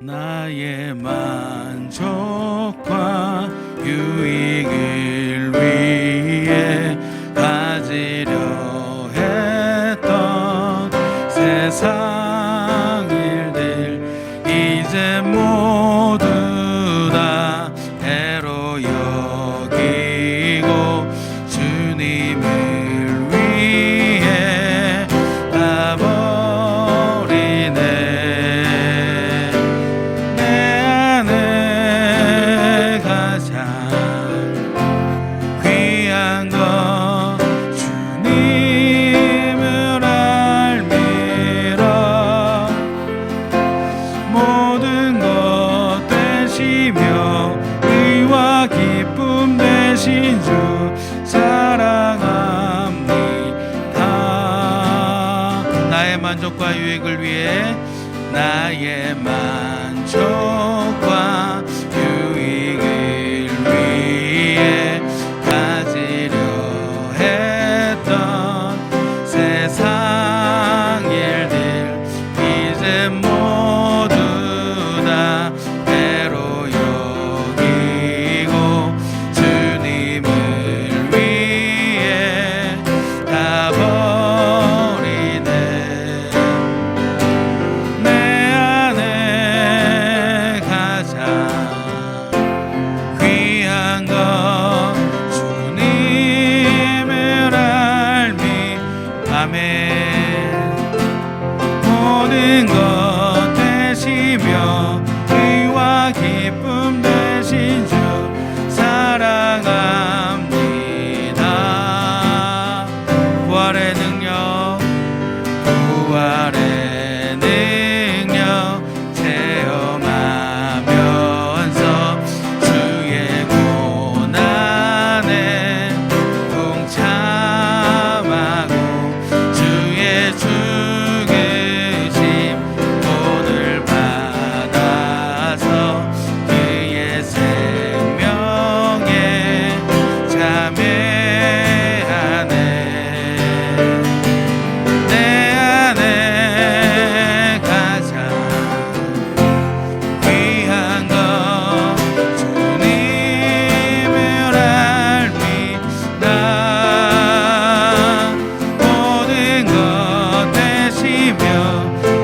나의 만족과 유익을 위해 가지려 했던 세상 일들 이제 모두 다 애로 여기고 주님을 위해 가버리네. 내 안에 가장 귀한 것 주님을 알미라. 모든 것 되시며 의와 기쁨 되신 주 사랑합니다. 나의 만족과 유익을 위해 나의 만족과 유익을 위해 가지려 했던 세상 일들 이제 모두 다 애로 여기고 주님을 위해 가버리네. 내 안에 가장 귀한 것 주님을 알미. 아멘. 모든 것 되시며 의와 기쁨 되신 주 사랑합니다. 부활의 능력 부활의 능력 체험하면서 주의 고난에 동참하고 주의 죽으심 오늘 받아서 그의 생명에 참여하네. 내 안에 가장 귀한 것 주님을 알미다. 모든 것 되시며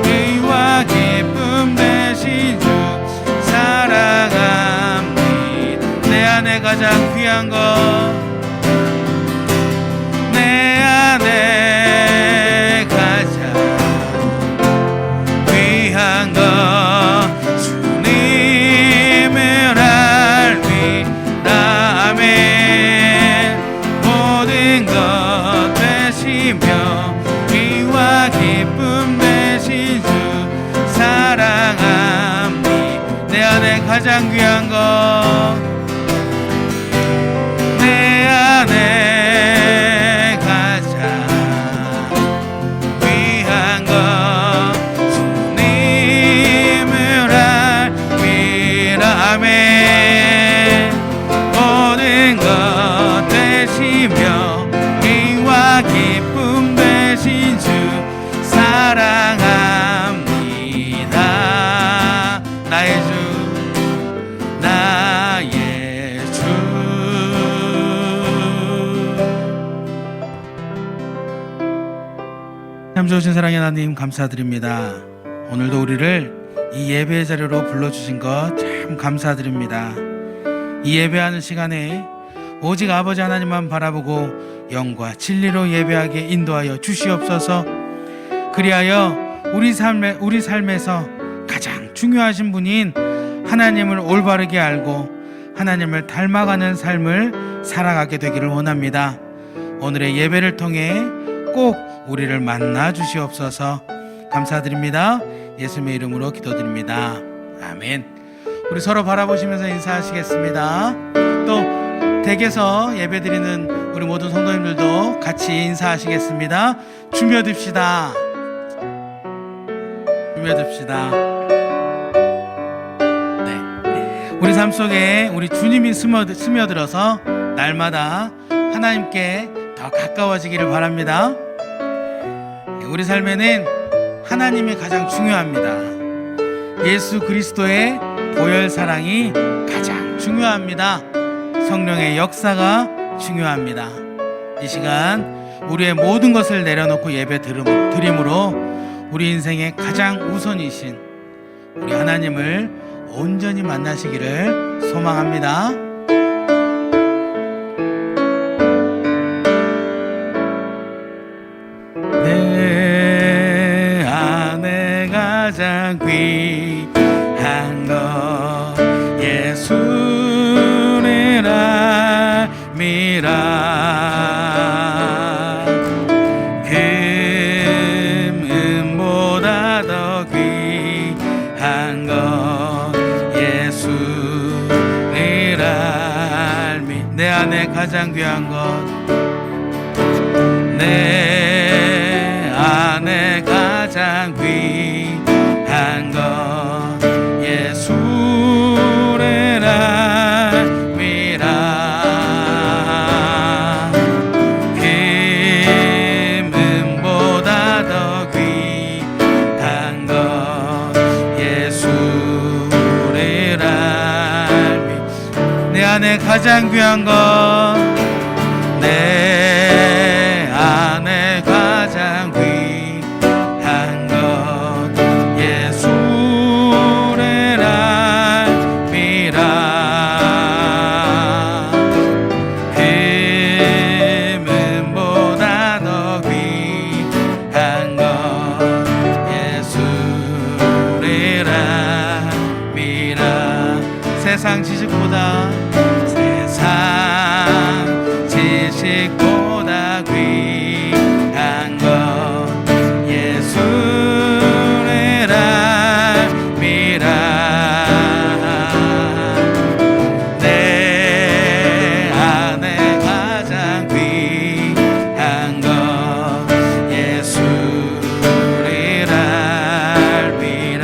의와 기쁨 되신 주 사랑합니다. 내 안에 가장 귀한 것 내 안에 가장 귀한 것 주님을 알미다. 아멘. 모든 것 되시며 의와 기쁨 되신 주 사랑합니다. 내 안에 가장 귀한 것 내 안에 가장 귀한 것 주님을 알미라. 아멘. 모든 것 되시며 의와 기쁨 되신 주 사랑합니다. 나의 주 나의 주. 참 좋으신 사랑의 하나님 감사드립니다. 오늘도 우리를 이 예배의 자리로 불러주신 것 참 감사드립니다. 이 예배하는 시간에 오직 아버지 하나님만 바라보고 영과 진리로 예배하게 인도하여 주시옵소서. 그리하여 우리 삶에서 가장 중요하신 분인 하나님을 올바르게 알고 하나님을 닮아가는 삶을 살아가게 되기를 원합니다. 오늘의 예배를 통해 꼭 우리를 만나 주시옵소서. 감사드립니다. 예수님의 이름으로 기도드립니다. 아멘. 우리 서로 바라보시면서 인사하시겠습니다. 또 댁에서 예배드리는 우리 모든 성도님들도 같이 인사하시겠습니다. 주며듭시다. 주며듭시다. 네. 우리 삶 속에 우리 주님이 스며들어서 날마다 하나님께 더 가까워지기를 바랍니다. 우리 삶에는 하나님이 가장 중요합니다. 예수 그리스도의 보혈 사랑이 가장 중요합니다. 성령의 역사가 중요합니다. 이 시간 우리의 모든 것을 내려놓고 예배 드림으로 우리 인생의 가장 우선이신 우리 하나님을 온전히 만나시기를 소망합니다. 내 안에 가장 귀한 것 예수니라 미라 금보다 더 귀한 것 예수니라 내 안에 가장 귀한 것 내 안에 가장 귀한 것 예수니라 미라 금보다 더 귀한 것 예수니라 내 안에 가장 귀한 것 내 안에 가장 귀한 것 예수니라 미라 금보다 더 귀한 것 예수니라 미라 세상 지식보다 지식보다 귀한 것 예수니라 미라 내 안에 가장 귀한 것 예수니라 미라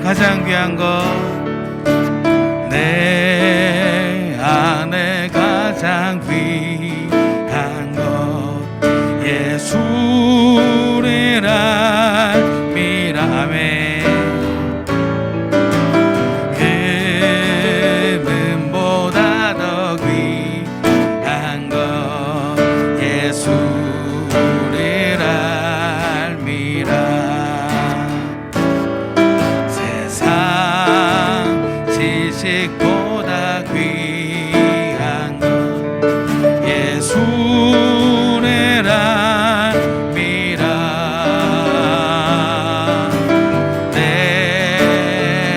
가장 귀한 것 내 안에 가장 귀한 것 예수니라 미라 아멘 금보다 더 귀한 것 예수니라 미라 지식보다 귀한 것 예수니라 미라 내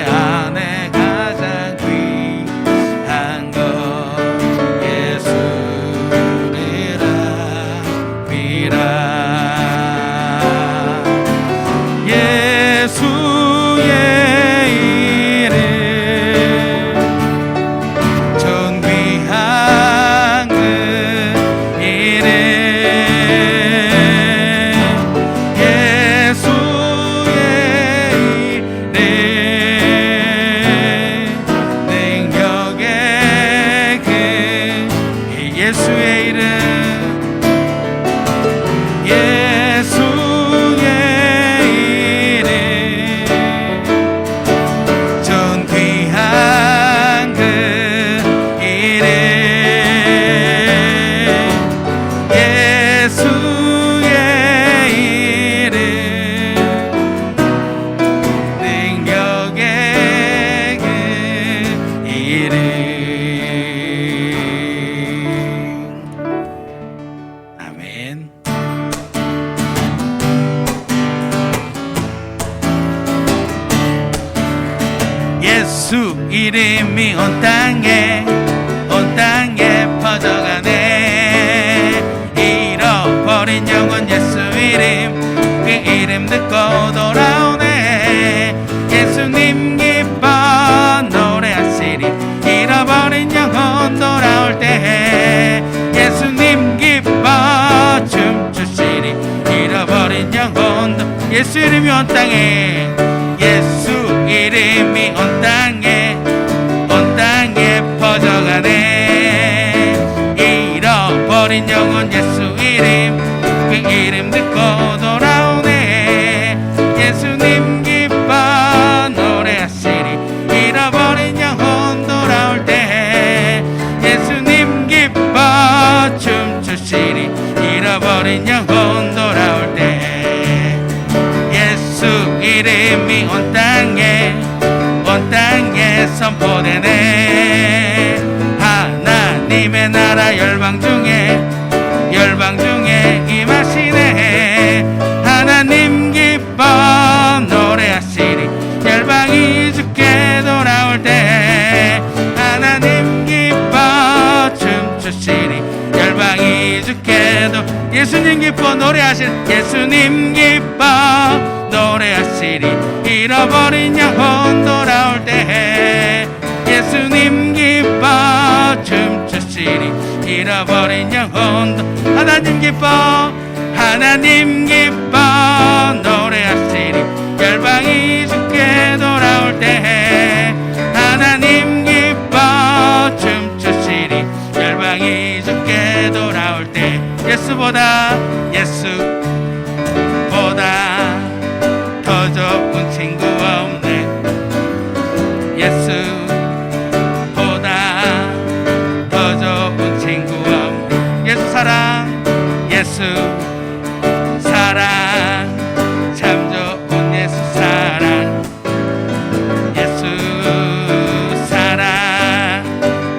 안에 가장 귀한 것 예수니라 미라 예수의 예수의 이름 예수의 이름 전 귀한 그 이름 예수의 이름 능력의 그 이름 예수 이름이 온 땅에 퍼져가네 잃어버린 영혼 예수 이름 그 이름 듣고 돌아오네 예수님 기뻐 노래하시리 예수 이름이 온 땅에, 예수 이름이 온 땅에, 온 땅에 퍼져가네. 잃어버린 영혼 예수 이름, 그 이름 듣고 돌아오네. 예수님 기뻐 노래하시리. 잃어버린 영혼 돌아올 때 예수님 기뻐 춤추시리. 잃어버린 영혼 돌아올 때 예수 이름이 온 땅에, 온 땅에 선포되네. 하나님의 나라 열방 중에, 열방 중에 임하시네. 하나님 기뻐 노래하시리. 열방이 주께 돌아올 때 하나님 기뻐 춤추시리. 열방이 주께도 예수님 기뻐 노래하시리. 예수님 기뻐 노래하시리. 잃어버린 영혼 돌아올 때 예수님 기뻐 춤추시리. 잃어버린 영혼도 하나님 기뻐, 하나님 기뻐 노래하시리. 열방이 주께 돌아올 때 하나님 기뻐 춤추시리. 열방이 주께 돌아올 때 예수보다, 예수보다 더 좋은 친구 없네. 예수보다 더 좋은 친구 없네. 예수 사랑, 예수 사랑, 참 좋은 예수 사랑. 예수 사랑,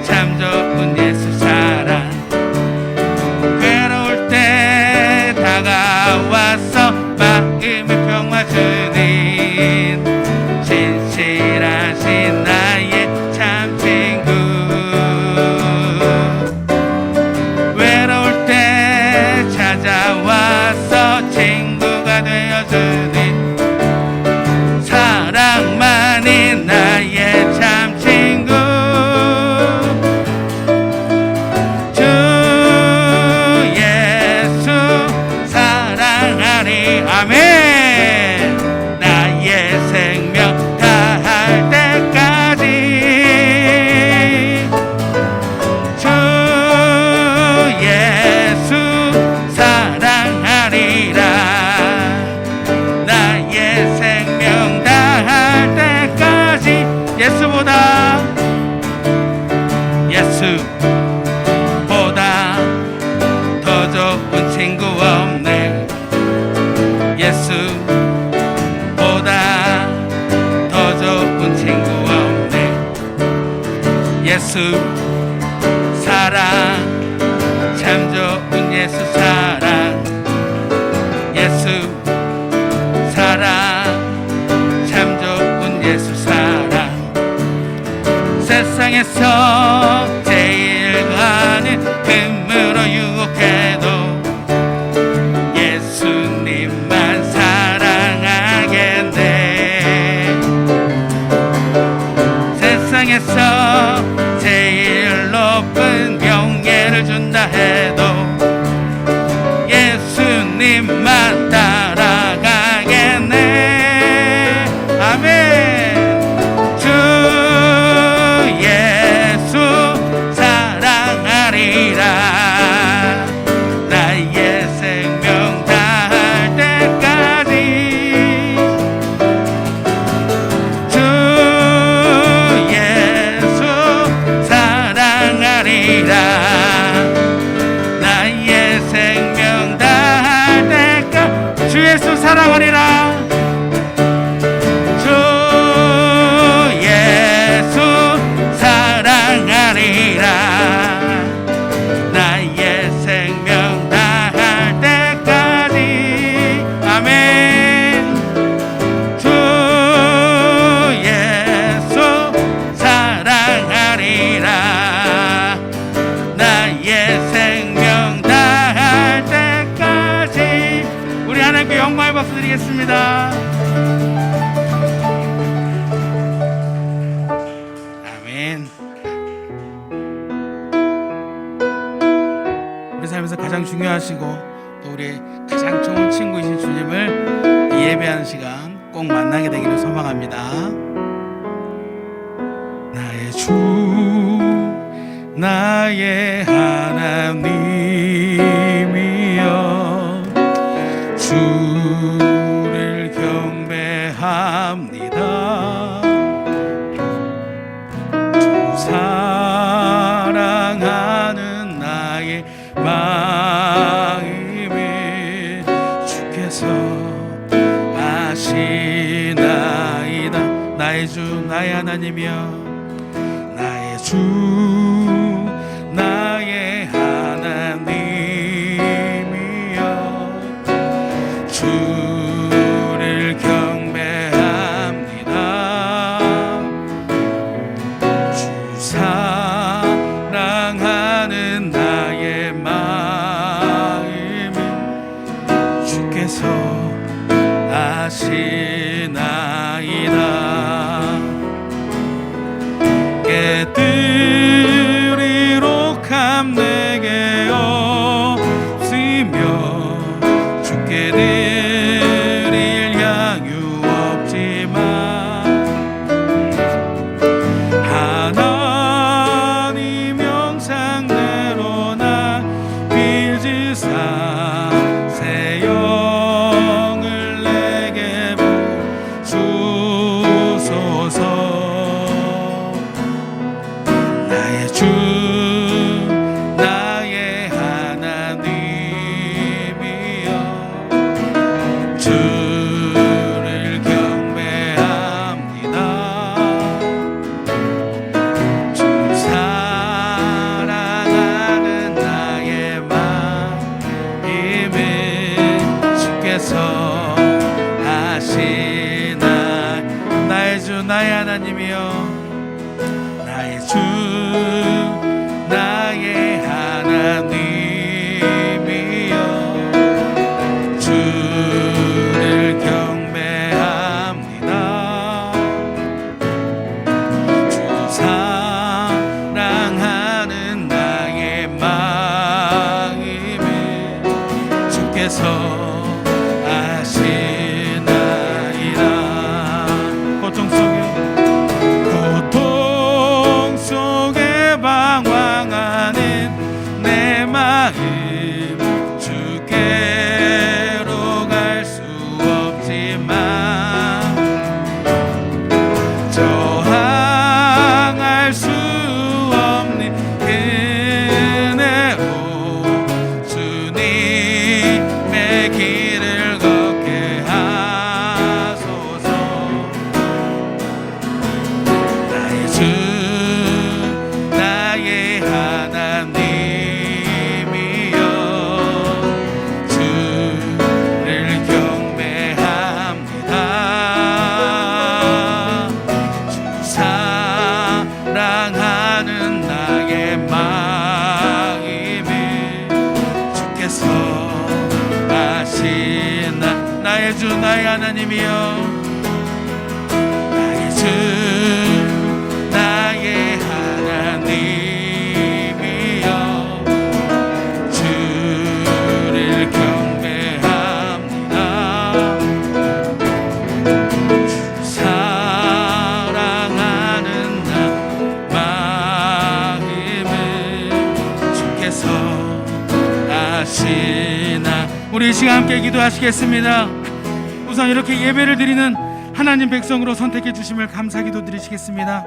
참 좋은 예수 사랑. 괴로울 때 다가와서 마음의 평화 주는 진실하신 나의 참 친구. 외로울 때 찾아와서 친구가 되어주는 사랑만이 나의 참 친구. 주 예수 사랑하리. 아멘. 나의 생명 다할 때까지 주 예수 사랑하리라. 나의 생명 다할 때까지 예수보다, 예수보다 더 좋은 친구 없네. 예수보다 더 좋은 친구 없네. 예수 사랑, 참 좋은 예수 사랑. 예수 사랑, 참 좋은 예수 사랑. 세상에서 제일 가는 금으로 유혹해도 예수님만 사랑하겠네. 세상에서 제일 높은 명예를 준다 해도 예수님만 따라가겠네. 아멘. 주 예수 사랑하리라. 나의 생명 다할 때까지 주 예수 사랑하리라. 나의 생명 다할 때까지 주 예수 사랑하리라. 주 예수 사랑하리라. 나의 생명 다할 때까지. 아멘. 주 예수 사랑하리라. 나의 생명 다할 때까지. 우리 하나님께 영광의 박수 드리겠습니다. 아멘. 우리 삶에서 가장 중요하시고 또 우리의 가장 좋은 친구이신 주님을 예배하는 시간 꼭 만나게 되기를 소망합니다. 나의 주 나의 하나님이여 주를 경배합니다. 주 사랑하는 나의 마음이 주께서 아시나이다. 나의 주 나의 하나님이여 나의 주 나의 하나님이여 주를 경배합니다. 주 사랑하는 나의 마음이 주께서 아시나이다. 깨뜨리록 내게 없으며 주께 드릴 양유 없지만 하나님 형상대로 나 빌지사 새 영을 내게 부주소서. 나의 주 나의 하나님이여 주를 경배합니다. 주 사랑하는 나의 마음이 주께서 아시나. 나의 주 나의 하나님이여 나의 주 나의 하나님이여 주를 경배합니다. 주 사랑하는 나의 마음이 주께서 아시나이다. 고통 속에 방황하는 내 마음 주께로 갈 수 없지만 저항할 수 없는 은혜로 주님의 길을 걷게 하소서. 나의 주 나의 하나님이여 주를 경배합니다. 주 사랑하는 나의 마음이 주께서 아시나. 나의 주 나의 하나님이여 나의 주 나의 하나님이여 주를 경배합니다. 주 사랑하는 나 마음을 주께서 아시나. 우리 이 시간 함께 기도하시겠습니다. 우선 이렇게 예배를 드리는 하나님 백성으로 선택해 주심을 감사 기도드리시겠습니다.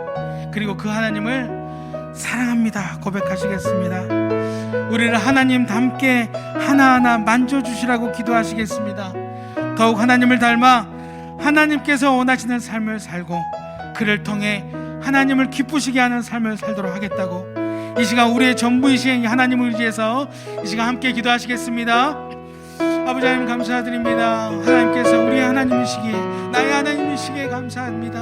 그리고 그 하나님을 사랑합니다 고백하시겠습니다. 우리를 하나님 닮게 하나하나 만져주시라고 기도하시겠습니다. 더욱 하나님을 닮아 하나님께서 원하시는 삶을 살고 그를 통해 하나님을 기쁘시게 하는 삶을 살도록 하겠다고 이 시간 우리의 전부이신 하나님을 의지해서 이 시간 함께 기도하시겠습니다. 아버지 하나님 감사드립니다. 하나님께서 우리의 하나님이시기에 나의 하나님이시기에 감사합니다.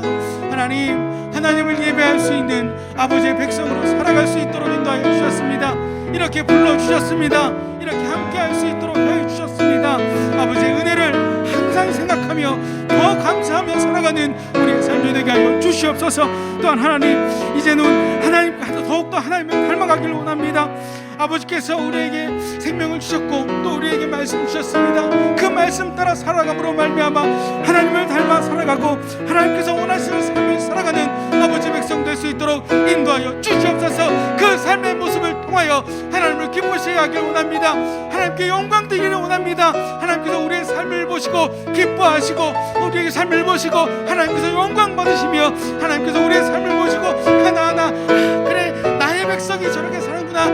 하나님 하나님을 예배할 수 있는 아버지의 백성으로 살아갈 수 있도록 인도하여 주셨습니다. 이렇게 불러주셨습니다. 이렇게 함께 할 수 있도록 해주셨습니다. 아버지의 은혜를 항상 생각하며 더 감사하며 살아가는 우리의 삶이 되게 하여 주시옵소서. 또한 하나님, 이제는 하나님 더욱더 하나님을 닮아가기를 원합니다. 아버지께서 우리에게 생명을 주셨고 또 우리에게 말씀 주셨습니다. 그 말씀 따라 살아감으로 말미암아 하나님을 닮아 살아가고 하나님께서 원하시는 삶을 살아가는 아버지 백성 될 수 있도록 인도하여 주시옵소서. 그 삶의 모습을 통하여 하나님을 기쁘시게 하길 원합니다. 하나님께 영광 드리기를 원합니다. 하나님께서 우리의 삶을 보시고 기뻐하시고 우리의 삶을 보시고 하나님께서 영광 받으시며 하나님께서 우리의 삶을 보시고 하나하나 그래 나의 백성이 저렇게 사는구나,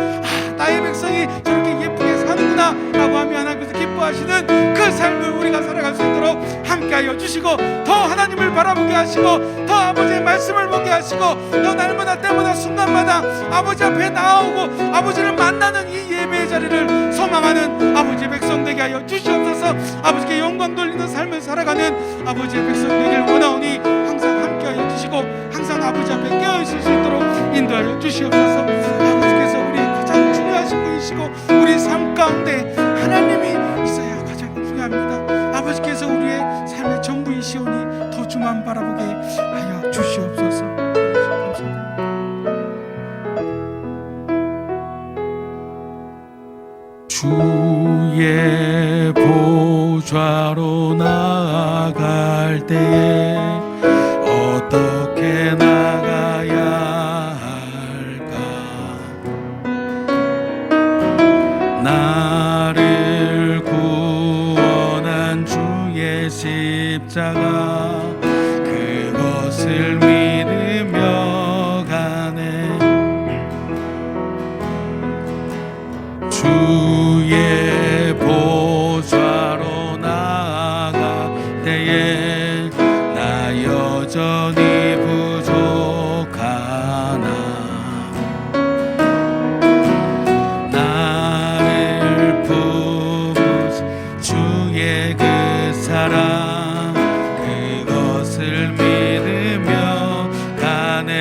나의 백성이 저렇게 예쁘게 사는구나 라고 하며 하나님께서 기뻐하시는 그 삶을 우리가 살아갈 수 있도록 함께하여 주시고 더 하나님을 바라보게 하시고 더 아버지의 말씀을 보게 하시고 더 날마다 때마다 순간마다 아버지 앞에 나아오고 아버지를 만나는 이 예배의 자리를 소망하는 아버지의 백성 되게 하여 주시옵소서. 아버지께 영광 돌리는 삶을 살아가는 아버지의 백성 되기를 원하오니 항상 함께하여 주시고 항상 아버지 앞에 깨어있을 수 있도록 인도하여 주시옵소서. 아버지께서 우리의 가장 중요하신 분이시고 우리 삶 가운데 하나님이 있어야 가장 중요합니다. 아버지께서 우리의 삶의 전부이시오니 더 주만 바라보게 하여 주시옵소서. 주의 보좌로 나아갈 때에 어떻게 나가야 할까? 나를 구원한 주의 십자가 그것을 믿으며 가네. 주의 보좌로 나아갈 때에 나 여전히 부족하나 나를 품으신 주의 그 사랑 그것을 믿으며 가네.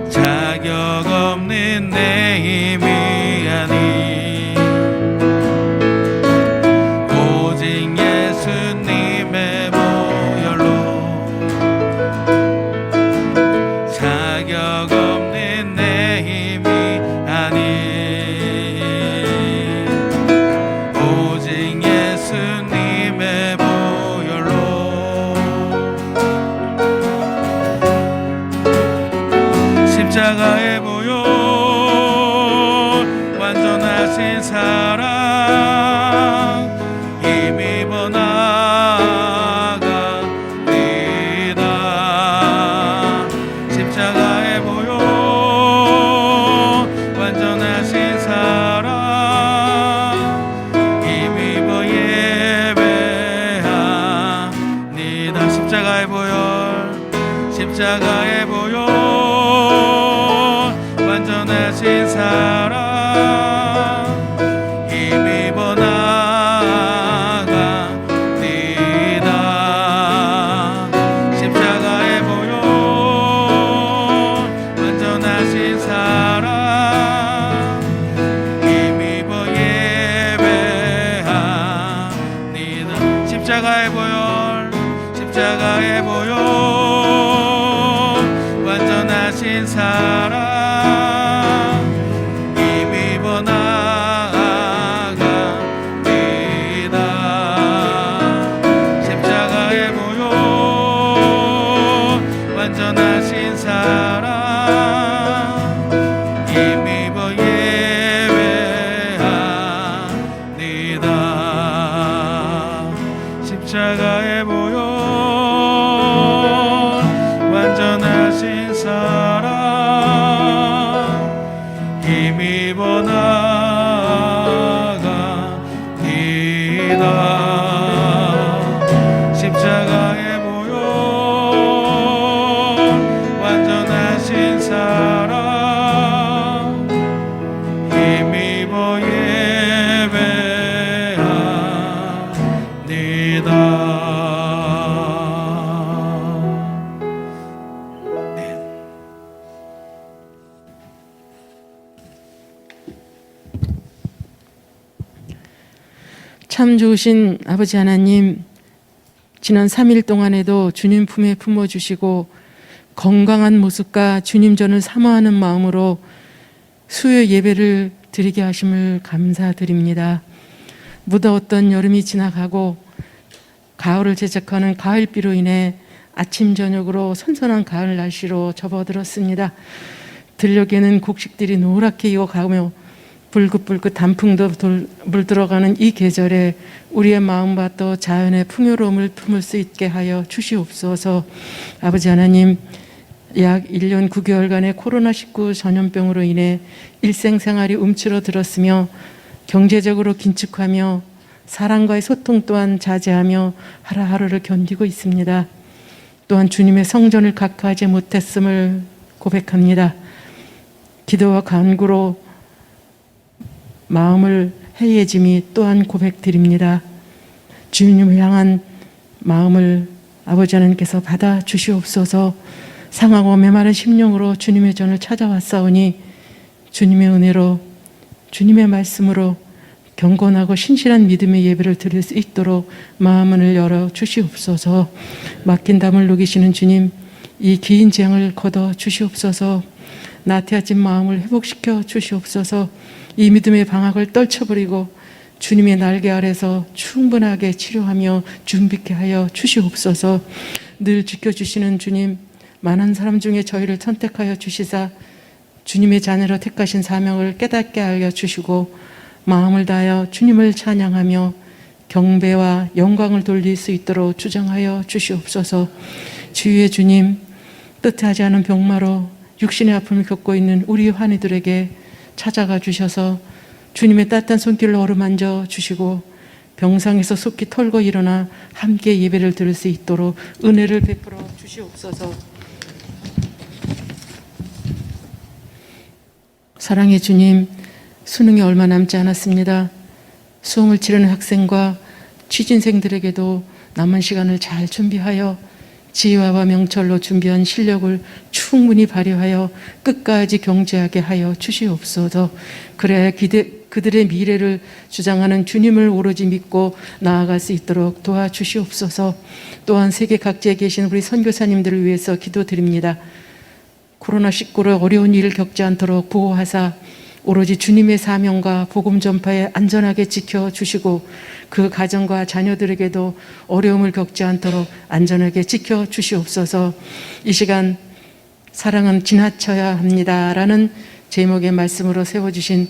자격 없는 내 힘이 아닌 오직 예수님의 보혈로 자격 없는 내 힘이 아닌 오직 예수님의 보혈로 십자가의 보혈 완전하신 사랑 힘입어 나아갑니다. 십자가의 보혈 완전하신 사랑 힘입어 예배합니다. 십자가의 보혈 십자가의 보혈 완전하신 사랑 힘입어 나아갑니다. 십자가의 보혈 완전하신 사랑 힘입어 예배합니다. 십자가의 보혈 십자가의 보혈 완전하신 사랑 힘입어 나아갑니다. 십자가의 보혈 완전하신 사랑 힘입어 예배합니다. 십자가의 보혈 완전하신 사랑 힘입어 나아갑니다. 십자가의 보혈 완전하신 사랑 힘입어 참 좋으신 아버지 하나님, 지난 3일 동안에도 주님 품에 품어주시고 건강한 모습과 주님 전을 사모하는 마음으로 수요 예배를 드리게 하심을 감사드립니다. 무더웠던 여름이 지나가고 가을을 제작하는 가을비로 인해 아침 저녁으로 선선한 가을 날씨로 접어들었습니다. 들녘에는 곡식들이 노랗게 익어가며 불긋불긋 단풍도 물들어가는 이 계절에 우리의 마음과 또 자연의 풍요로움을 품을 수 있게 하여 주시옵소서. 아버지 하나님, 약 1년 9개월간의 코로나19 전염병으로 인해 일생생활이 움츠러들었으며 경제적으로 긴축하며 사람과의 소통 또한 자제하며 하루하루를 견디고 있습니다. 또한 주님의 성전을 각하하지 못했음을 고백합니다. 기도와 간구로 마음을 해예짐이 또한 고백드립니다. 주님을 향한 마음을 아버지 하나님께서 받아 주시옵소서. 상하고 메마른 심령으로 주님의 전을 찾아왔사오니 주님의 은혜로 주님의 말씀으로 경건하고 신실한 믿음의 예배를 드릴 수 있도록 마음을 열어 주시옵소서. 맡긴 담을 녹이시는 주님, 이 긴 재앙을 걷어 주시옵소서. 나태해진 마음을 회복시켜 주시옵소서. 이 믿음의 방학을 떨쳐버리고 주님의 날개 아래서 충분하게 치료하며 준비케 하여 주시옵소서. 늘 지켜주시는 주님, 많은 사람 중에 저희를 선택하여 주시사 주님의 자녀로 택하신 사명을 깨닫게 알려 주시고 마음을 다하여 주님을 찬양하며 경배와 영광을 돌릴 수 있도록 주장하여 주시옵소서. 주의 주님, 뜻하지 않은 병마로 육신의 아픔을 겪고 있는 우리 환우들에게 찾아가 주셔서 주님의 따뜻한 손길로 어루만져 주시고 병상에서 속히 털고 일어나 함께 예배를 드릴 수 있도록 은혜를 베풀어 주시옵소서. 사랑의 주님, 수능이 얼마 남지 않았습니다. 수험을 치르는 학생과 취준생들에게도 남은 시간을 잘 준비하여 지혜와 명철로 준비한 실력을 충분히 발휘하여 끝까지 경제하게 하여 주시옵소서. 그래야 그들의 미래를 주장하는 주님을 오로지 믿고 나아갈 수 있도록 도와주시옵소서. 또한 세계 각지에 계신 우리 선교사님들을 위해서 기도드립니다. 코로나19로 어려운 일을 겪지 않도록 보호하사 오로지 주님의 사명과 복음 전파에 안전하게 지켜주시고 그 가정과 자녀들에게도 어려움을 겪지 않도록 안전하게 지켜주시옵소서. 이 시간 사랑은 지나쳐야 합니다 라는 제목의 말씀으로 세워주신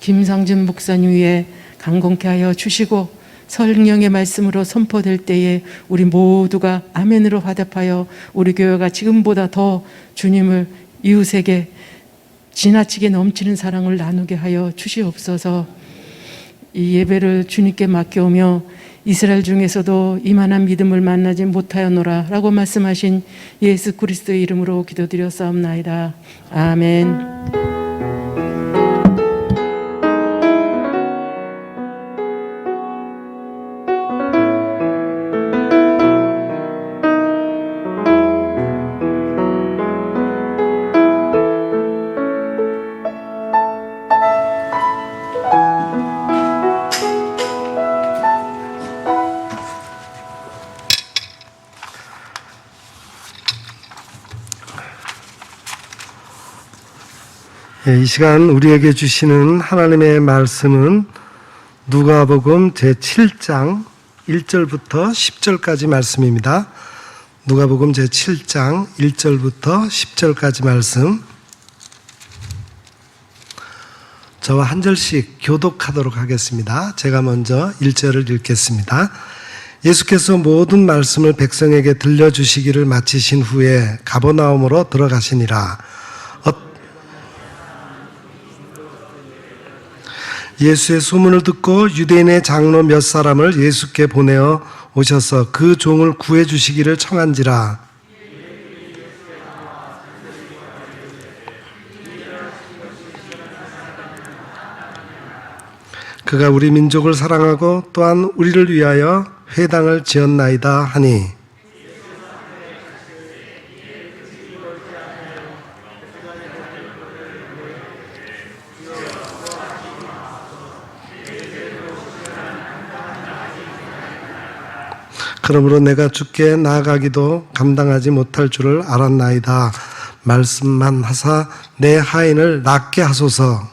김상준 목사님 위에 강건케 하여 주시고 성령의 말씀으로 선포될 때에 우리 모두가 아멘으로 화답하여 우리 교회가 지금보다 더 주님을 이웃에게 지나치게 넘치는 사랑을 나누게 하여 주시옵소서. 이 예배를 주님께 맡겨오며 이스라엘 중에서도 이만한 믿음을 만나지 못하였노라 라고 말씀하신 예수 그리스도의 이름으로 기도드렸사옵나이다. 아멘. 이 시간 우리에게 주시는 하나님의 말씀은 누가복음 제7장 1절부터 10절까지 말씀입니다. 누가복음 제7장 1절부터 10절까지 말씀, 저와 한 절씩 교독하도록 하겠습니다. 제가 먼저 1절을 읽겠습니다. 예수께서 모든 말씀을 백성에게 들려주시기를 마치신 후에 가버나움으로 들어가시니라. 예수의 소문을 듣고 유대인의 장로 몇 사람을 예수께 보내어 오셔서 그 종을 구해 주시기를 청한지라. 그가 우리 민족을 사랑하고 또한 우리를 위하여 회당을 지었나이다 하니, 그러므로 내가 주께 나아가기도 감당하지 못할 줄을 알았나이다. 말씀만 하사 내 하인을 낫게 하소서.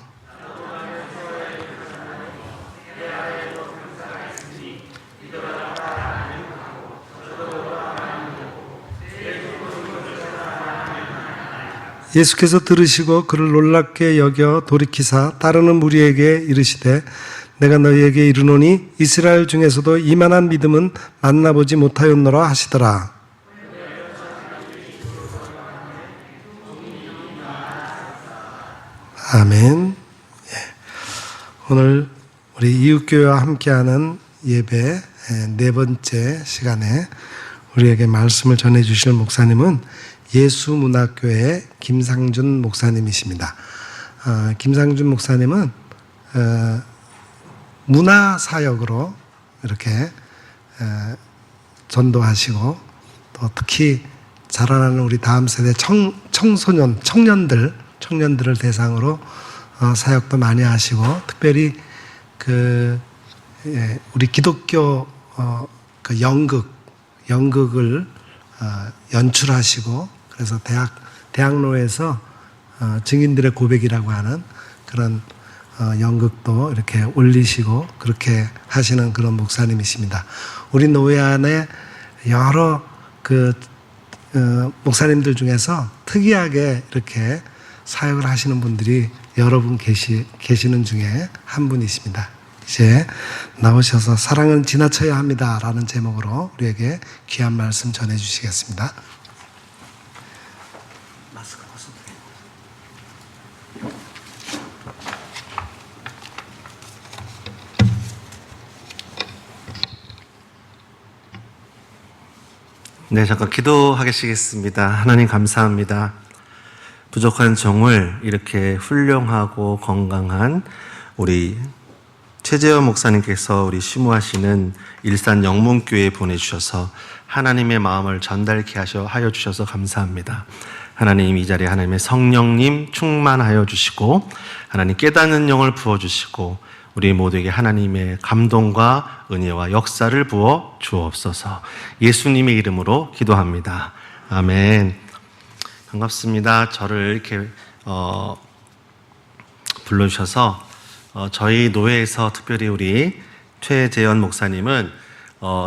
예수께서 들으시고 그를 놀랍게 여겨 돌이키사 따르는 무리에게 이르시되 내가 너희에게 이르노니 이스라엘 중에서도 이만한 믿음은 만나보지 못하였노라 하시더라. 아멘. 오늘 우리 이웃교회와 함께하는 예배 네 번째 시간에 우리에게 말씀을 전해주실 목사님은 예수문화교회 김상준 목사님이십니다. 김상준 목사님은 문화사역으로 이렇게 전도하시고 또 특히 자라나는 우리 다음 세대 청년들을 대상으로 사역도 많이 하시고 특별히 우리 기독교 그 연극을 연출하시고 그래서 대학로에서 증인들의 고백이라고 하는 그런 연극도 이렇게 올리시고 그렇게 하시는 그런 목사님이십니다. 우리 노회 안에 여러 목사님들 중에서 특이하게 이렇게 사역을 하시는 분들이 여러 분 계시는 중에 한 분이십니다. 이제 나오셔서 사랑은 지나쳐야 합니다 라는 제목으로 우리에게 귀한 말씀 전해주시겠습니다. 마스크 벗어도 네, 잠깐 기도하겠습니다. 하나님 감사합니다. 부족한 종을 이렇게 훌륭하고 건강한 우리 최재현 목사님께서 우리 심무하시는 일산 영문교회에 보내주셔서 하나님의 마음을 전달케 하여 주셔서 감사합니다. 하나님 이 자리에 하나님의 성령님 충만하여 주시고 하나님 깨닫는 영을 부어주시고 우리 모두에게 하나님의 감동과 은혜와 역사를 부어 주옵소서. 예수님의 이름으로 기도합니다. 아멘. 반갑습니다. 저를 이렇게 불러주셔서 저희 노회에서 특별히 우리 최재현 목사님은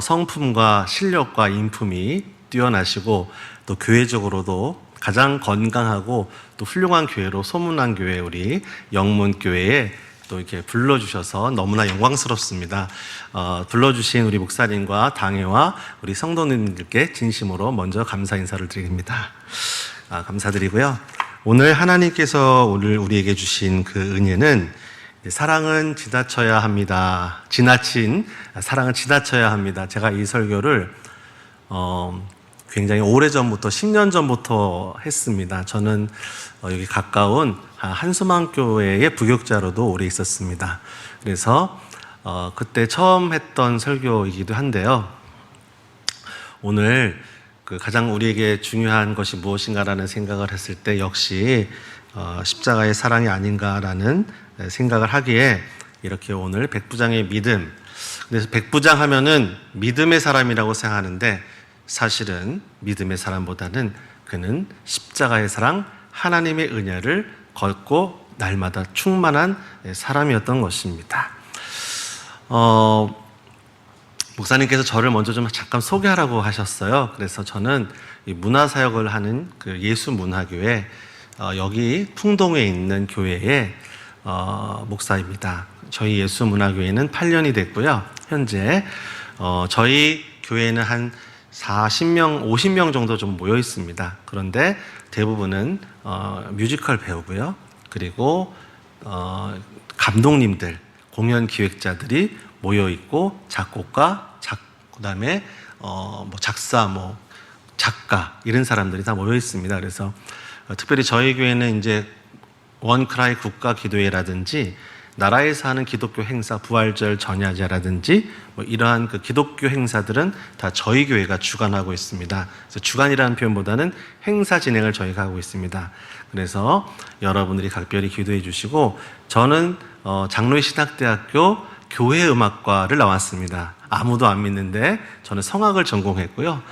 성품과 실력과 인품이 뛰어나시고 또 교회적으로도 가장 건강하고 또 훌륭한 교회로 소문난 교회 우리 영문교회에 또 이렇게 불러주셔서 너무나 영광스럽습니다. 불러주신 우리 목사님과 당회와 우리 성도님들께 진심으로 먼저 감사 인사를 드립니다. 감사드리고요. 오늘 하나님께서 오늘 우리에게 주신 그 은혜는 사랑은 지나쳐야 합니다. 사랑은 지나쳐야 합니다. 제가 이 설교를 굉장히 오래전부터 10년 전부터 했습니다. 저는 여기 가까운 한수망교회의 부교육자로도 오래 있었습니다. 그래서 그때 처음 했던 설교이기도 한데요. 오늘 가장 우리에게 중요한 것이 무엇인가라는 생각을 했을 때 역시 십자가의 사랑이 아닌가라는 생각을 하기에 이렇게 오늘 백부장의 믿음, 그래서 백부장 하면은 믿음의 사람이라고 생각하는데 사실은 믿음의 사람보다는 그는 십자가의 사랑, 하나님의 은혜를 걷고 날마다 충만한 사람이었던 것입니다. 목사님께서 저를 먼저 좀 잠깐 소개하라고 하셨어요. 그래서 저는 이 문화사역을 하는 그 예수문화교회 여기 풍동에 있는 교회의 목사입니다. 저희 예수문화교회는 8년이 됐고요. 현재 저희 교회는 한 40명, 50명 정도 좀 모여 있습니다. 그런데 대부분은 뮤지컬 배우고요. 그리고 감독님들, 공연 기획자들이 모여 있고 작곡가, 그다음에 작사, 작가 이런 사람들이 다 모여 있습니다. 그래서 특별히 저희 교회는 이제 원크라이 국가기도회라든지 나라에서 하는 기독교 행사, 부활절 전야제라든지 이러한 그 기독교 행사들은 다 저희 교회가 주관하고 있습니다. 그래서 주관이라는 표현보다는 행사 진행을 저희가 하고 있습니다. 그래서 여러분들이 각별히 기도해 주시고 저는 장로의 신학대학교 교회 음악과를 나왔습니다. 아무도 안 믿는데 저는 성악을 전공했고요.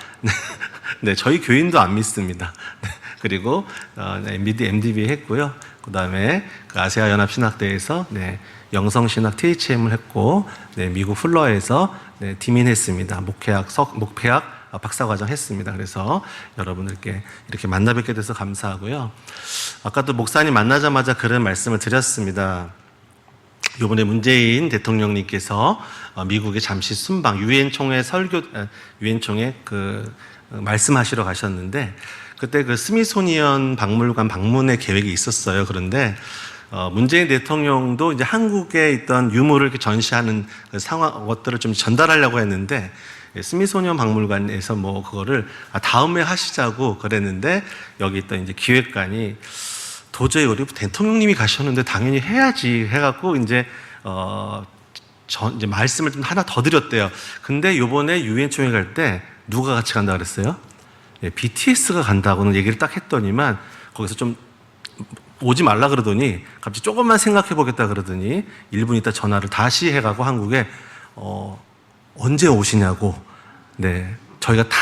네, 저희 교인도 안 믿습니다. 네, 그리고 MDB 했고요. 그 다음에 아세아 연합 신학대에서 영성신학 THM을 했고, 미국 플러에서 디민했습니다. 목회학 박사과정 했습니다. 그래서 여러분들께 이렇게 만나 뵙게 돼서 감사하고요. 아까도 목사님 만나자마자 그런 말씀을 드렸습니다. 이번에 문재인 대통령님께서 미국에 잠시 순방 유엔총회 말씀하시러 가셨는데, 그때 그 스미소니언 박물관 방문의 계획이 있었어요. 그런데 문재인 대통령도 이제 한국에 있던 유물을 이렇게 전시하는 그 것들을 좀 전달하려고 했는데, 스미소니언 박물관에서 그거를 다음에 하시자고 그랬는데, 여기 있던 이제 기획관이 도저히 우리 대통령님이 가셨는데 당연히 해야지 해갖고 이제 말씀을 좀 하나 더 드렸대요. 근데 요번에 유엔총회 갈 때 누가 같이 간다 그랬어요? BTS가 간다고는 얘기를 딱 했더니만, 거기서 좀 오지 말라 그러더니 갑자기 조금만 생각해 보겠다 그러더니 1분 있다 전화를 다시 해가고 한국에 언제 오시냐고. 저희가 다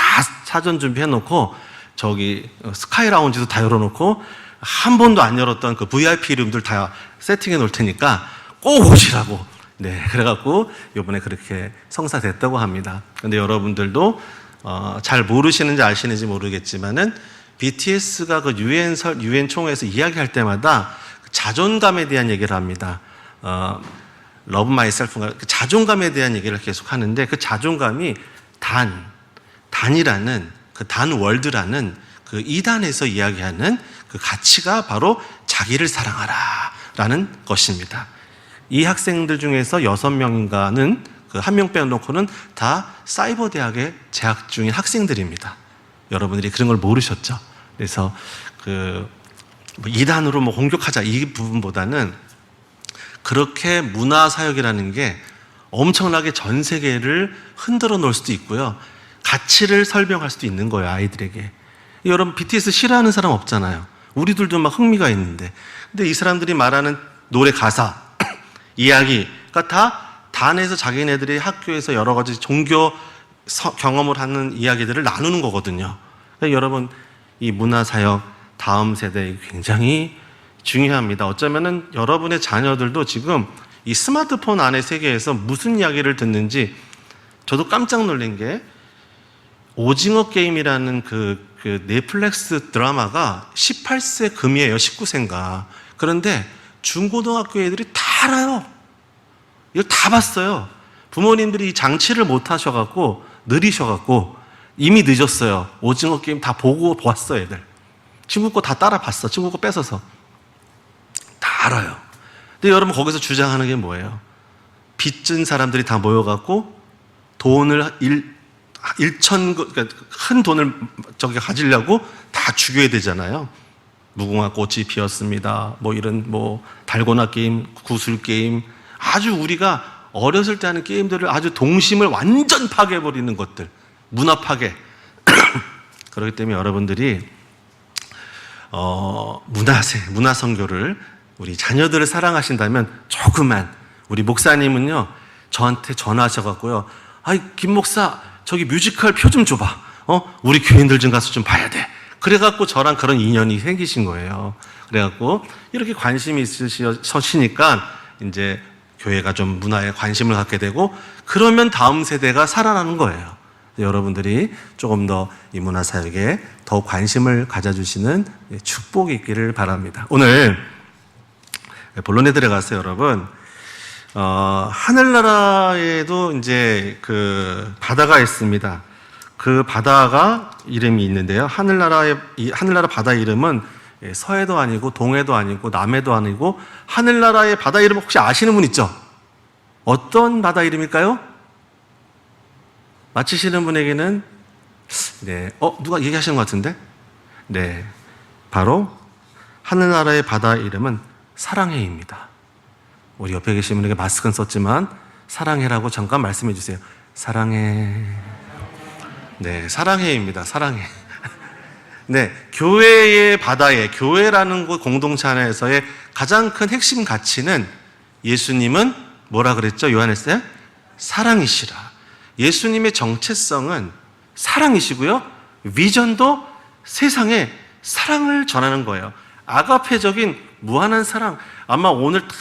사전 준비해 놓고 저기 스카이 라운지도 다 열어놓고 한 번도 안 열었던 그 VIP 룸들 다 세팅해 놓을 테니까 꼭 오시라고. 그래갖고 이번에 그렇게 성사됐다고 합니다. 근데 여러분들도 잘 모르시는지 아시는지 모르겠지만은 BTS가 그 유엔 총회에서 이야기할 때마다 자존감에 대한 얘기를 합니다. Love Myself인가, 그 자존감에 대한 얘기를 계속 하는데, 그 자존감이 단이라는 그 단월드라는 그 2단에서 이야기하는 그 가치가 바로 자기를 사랑하라라는 것입니다. 이 학생들 중에서 6명인가는 그 한 명 빼놓고는 다 사이버 대학에 재학 중인 학생들입니다. 여러분들이 그런 걸 모르셨죠? 그래서 그 2단으로 공격하자 이 부분보다는, 그렇게 문화 사역이라는 게 엄청나게 전 세계를 흔들어 놓을 수도 있고요. 가치를 설명할 수도 있는 거예요, 아이들에게. 여러분, BTS 싫어하는 사람 없잖아요. 우리들도 막 흥미가 있는데. 근데 이 사람들이 말하는 노래 가사, 이야기가 다 단에서 자기네들이 학교에서 여러 가지 종교 경험을 하는 이야기들을 나누는 거거든요. 그러니까 여러분, 이 문화사역 다음 세대에 굉장히 중요합니다. 어쩌면은 여러분의 자녀들도 지금 이 스마트폰 안의 세계에서 무슨 이야기를 듣는지, 저도 깜짝 놀란 게 오징어 게임이라는 그 넷플릭스 드라마가 18세 금이에요. 19세인가. 그런데 중고등학교 애들이 다 알아요. 이걸 다 봤어요. 부모님들이 이 장치를 못 하셔갖고 느리셔갖고 이미 늦었어요. 오징어 게임 다 보고 왔어, 애들. 친구 거 다 따라 봤어. 친구 거 뺏어서. 다 알아요. 근데 여러분, 거기서 주장하는 게 뭐예요? 빚진 사람들이 다 모여갖고 돈을 그러니까 큰 돈을 가지려고 다 죽여야 되잖아요. 무궁화 꽃이 피었습니다. 이런 달고나 게임, 구슬 게임, 아주 우리가 어렸을 때 하는 게임들을 아주 동심을 완전 파괴해버리는 것들, 문화 파괴. 그렇기 때문에 여러분들이 문화 선교를, 우리 자녀들을 사랑하신다면 조금만, 우리 목사님은요 저한테 전화하셔갖고요, 김 목사 저기 뮤지컬 표 좀 줘봐. 우리 교인들 좀 가서 좀 봐야 돼. 그래갖고 저랑 그런 인연이 생기신 거예요. 그래갖고 이렇게 관심이 있으시니까 이제 교회가 좀 문화에 관심을 갖게 되고, 그러면 다음 세대가 살아나는 거예요. 여러분들이 조금 더 이 문화 사역에 더 관심을 가져주시는 축복이 있기를 바랍니다. 오늘 본론에 들어가서 여러분, 하늘나라에도 이제 그 바다가 있습니다. 그 바다가 이름이 있는데요. 하늘나라 바다 이름은 서해도 아니고 동해도 아니고 남해도 아니고, 하늘나라의 바다 이름 혹시 아시는 분 있죠? 어떤 바다 이름일까요? 맞히시는 분에게는 누가 얘기하시는 것 같은데? 바로 하늘나라의 바다 이름은 사랑해입니다. 우리 옆에 계신 분에게 마스크는 썼지만 사랑해라고 잠깐 말씀해 주세요. 사랑해. 사랑해입니다. 사랑해. 교회의 바다에, 교회라는 곳 공동체 안에서의 가장 큰 핵심 가치는, 예수님은 뭐라 그랬죠? 요한일서에 사랑이시라. 예수님의 정체성은 사랑이시고요. 비전도 세상에 사랑을 전하는 거예요. 아가페적인 무한한 사랑. 아마 오늘 다